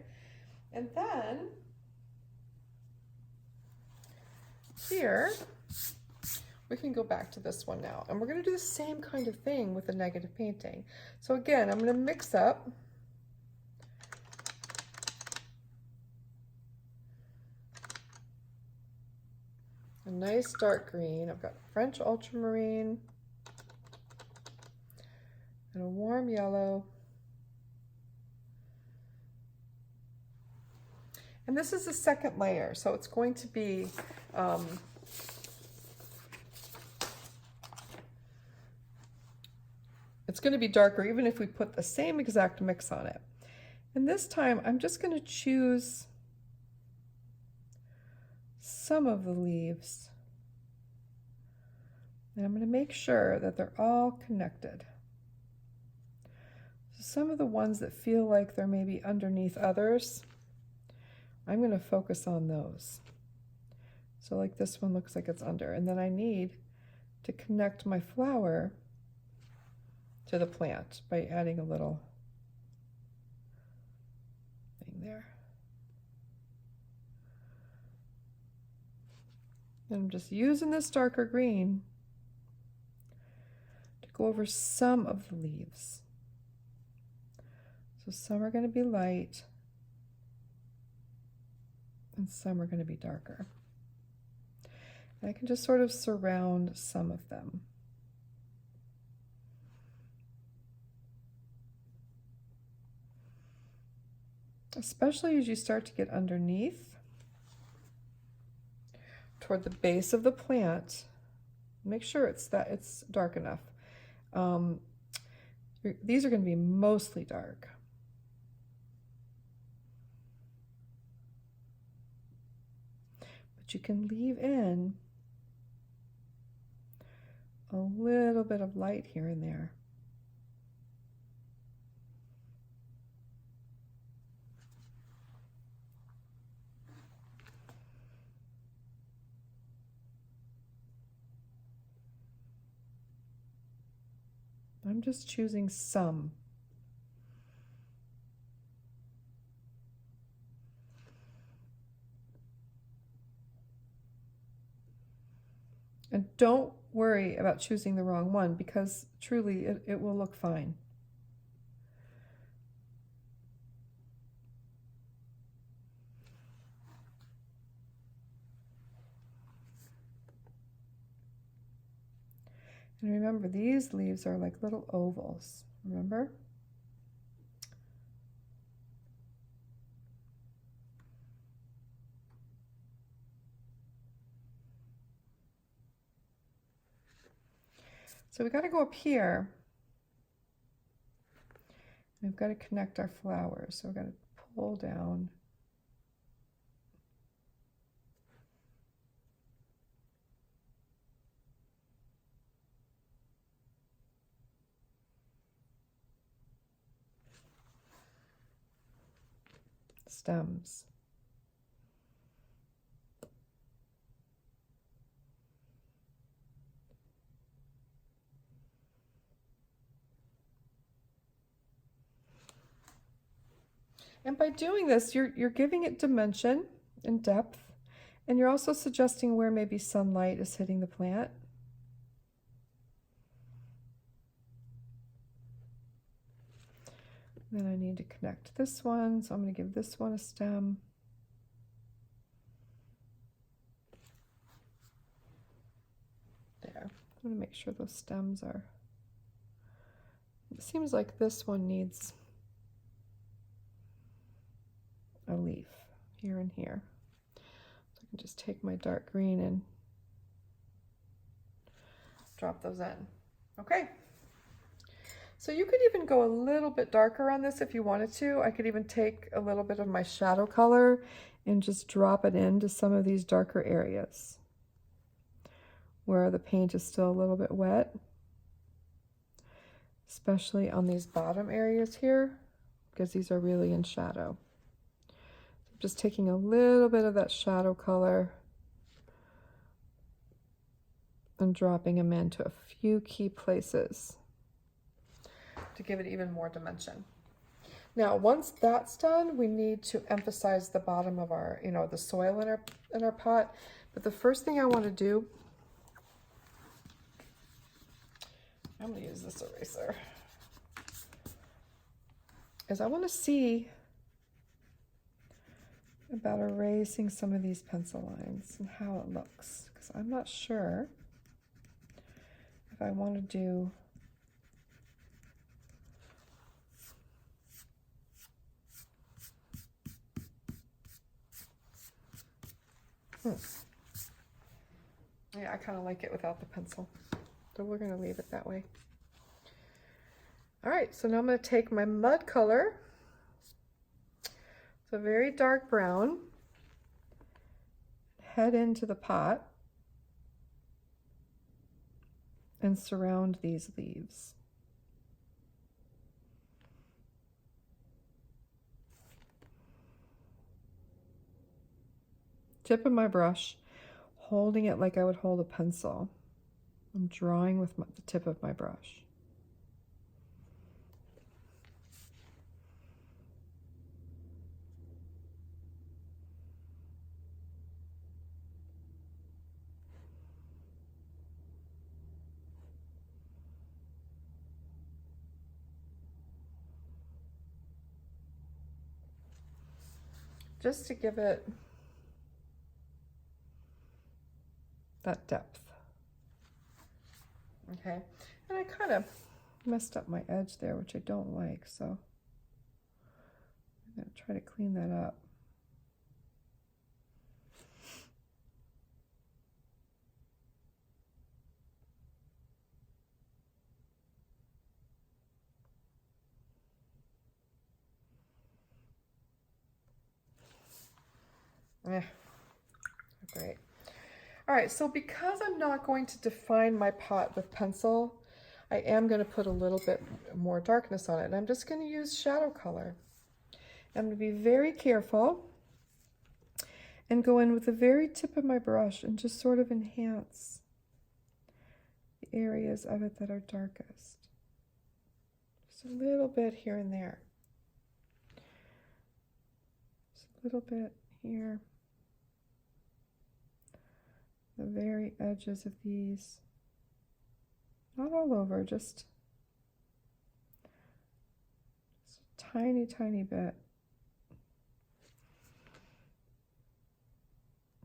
And then here, we can go back to this one now, and we're going to do the same kind of thing with the negative painting. So again, I'm going to mix up a nice dark green. I've got French ultramarine and a warm yellow. And this is the second layer, so it's going to be darker even if we put the same exact mix on it. And this time I'm just going to choose some of the leaves, and I'm going to make sure that they're all connected. So some of the ones that feel like they're maybe underneath others, I'm going to focus on those. So like this one looks like it's under, and then I need to connect my flower to the plant by adding a little thing there. And I'm just using this darker green to go over some of the leaves. So some are going to be light and some are going to be darker. And I can just sort of surround some of them. Especially as you start to get underneath toward the base of the plant, make sure it's dark enough. These are going to be mostly dark. But you can leave in a little bit of light here and there. I'm just choosing some. And don't worry about choosing the wrong one, because truly it will look fine. And remember, these leaves are like little ovals, remember? So we got to go up here. We've got to connect our flowers. So we're going to pull down. Stems. And by doing this, you're giving it dimension and depth, and you're also suggesting where maybe sunlight is hitting the plant. Then I need to connect this one, so I'm going to give this one a stem. There. I'm going to make sure those stems are... It seems like this one needs a leaf here and here. So I can just take my dark green and drop those in. Okay. So you could even go a little bit darker on this if you wanted to. I could even take a little bit of my shadow color and just drop it into some of these darker areas where the paint is still a little bit wet, especially on these bottom areas here, because these are really in shadow. So just taking a little bit of that shadow color and dropping them into a few key places to give it even more dimension. Now, once that's done, we need to emphasize the bottom of our, the soil in our pot. But the first thing I want to do, I'm going to use this eraser, is I want to see about erasing some of these pencil lines and how it looks, because I'm not sure if I want to do Yeah, I kind of like it without the pencil, so we're going to leave it that way. All right, so now I'm going to take my mud color, it's a very dark brown, head into the pot and surround these leaves. Tip of my brush, holding it like I would hold a pencil. I'm drawing with the tip of my brush. Just to give it that depth. Okay, and I kind of messed up my edge there, which I don't like, so I'm going to try to clean that up. Great. All right, so because I'm not going to define my pot with pencil, I am going to put a little bit more darkness on it, and I'm just going to use shadow color. I'm going to be very careful and go in with the very tip of my brush and just sort of enhance the areas of it that are darkest. Just a little bit here and there. Just a little bit here. The very edges of these. Not all over, just a tiny, tiny bit.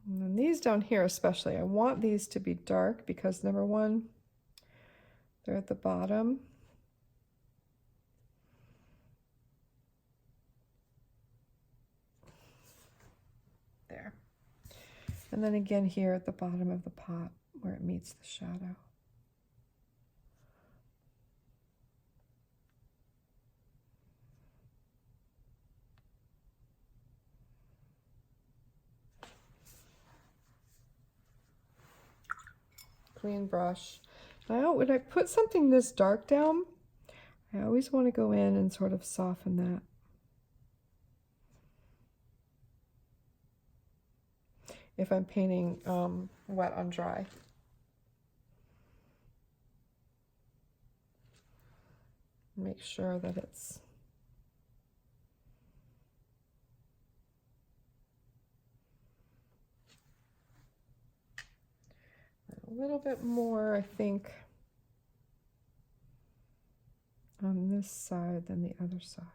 And then these down here especially, I want these to be dark because number one, they're at the bottom. There. And then again here at the bottom of the pot where it meets the shadow. clean brush. Now, when I put something this dark down, I always want to go in and sort of soften that. If I'm painting wet on dry. Make sure that it's a little bit more, I think, on this side than the other side.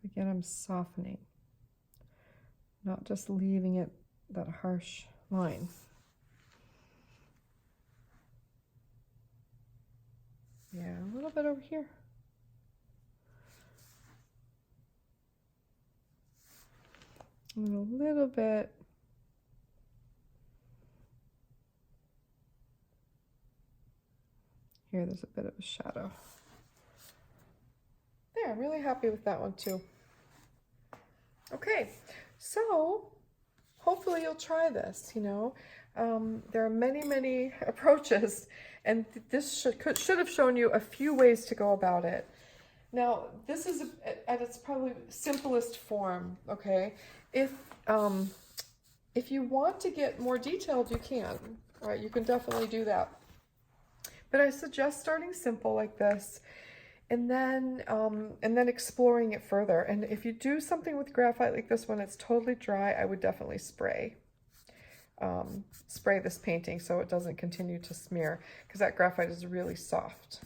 Again, I'm softening, not just leaving it that harsh line. Yeah, a little bit over here. And a little bit here, there's a bit of a shadow. There, I'm really happy with that one too. Okay, so hopefully you'll try this, you know. There are many approaches, and this should have shown you a few ways to go about it. Now, this is at its probably simplest form, okay? If you want to get more detailed, you can, right? You can definitely do that. But I suggest starting simple like this, and then exploring it further. And if you do something with graphite like this when it's totally dry, I would definitely spray this painting so it doesn't continue to smear, because that graphite is really soft.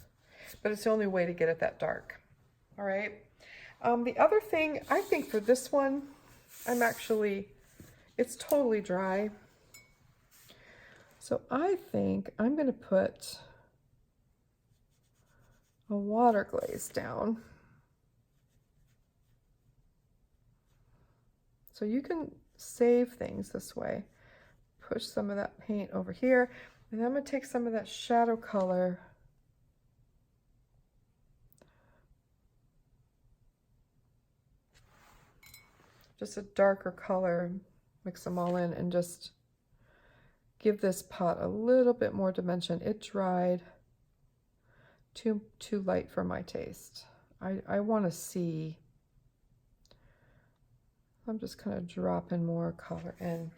But it's the only way to get it that dark. All right. The other thing, I think for this one, it's totally dry. So I think I'm going to put a water glaze down. So you can save things this way. Push some of that paint over here, and then I'm going to take some of that shadow color just a darker color, mix them all in, and just give this pot a little bit more dimension. It dried too light for my taste. I want to see. I'm just kind of dropping more color in.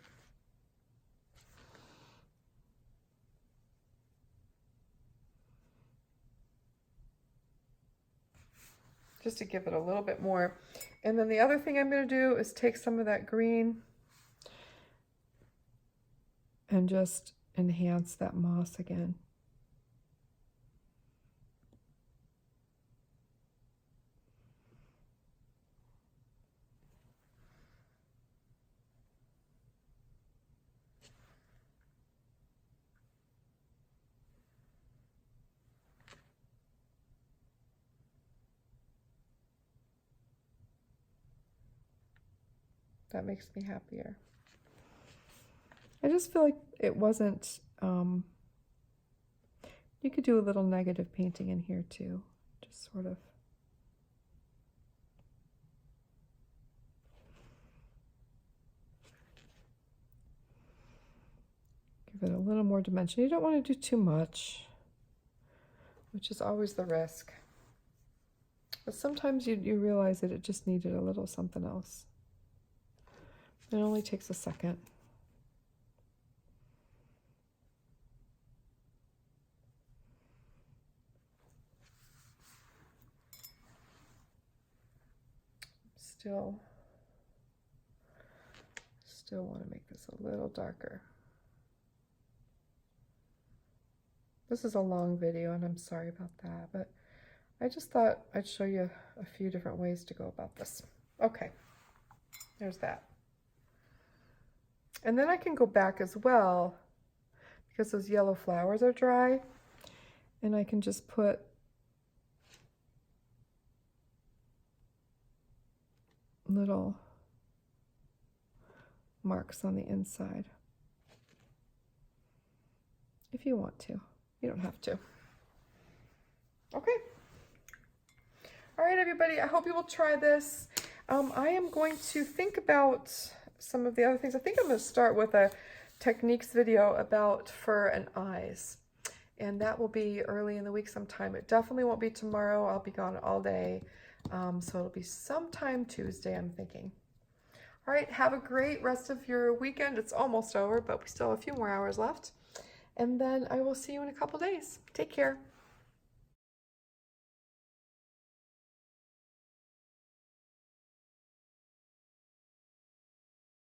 Just to give it a little bit more. And then the other thing I'm going to do is take some of that green and just enhance that moss again. That makes me happier. I just feel like it wasn't, you could do a little negative painting in here too, just sort of. Give it a little more dimension. You don't want to do too much, which is always the risk. But sometimes you realize that it just needed a little something else. It only takes a second. Still want to make this a little darker. This is a long video, and I'm sorry about that, but I just thought I'd show you a few different ways to go about this. Okay, there's that. And then I can go back as well, because those yellow flowers are dry, and I can just put little marks on the inside. If you want to. You don't have to. Okay. All right, everybody, I hope you will try this. I am going to think about some of the other things. I think I'm going to start with a techniques video about fur and eyes. And that will be early in the week sometime. It definitely won't be tomorrow. I'll be gone all day. So it'll be sometime Tuesday, I'm thinking. All right, have a great rest of your weekend. It's almost over, but we still have a few more hours left. And then I will see you in a couple days. Take care.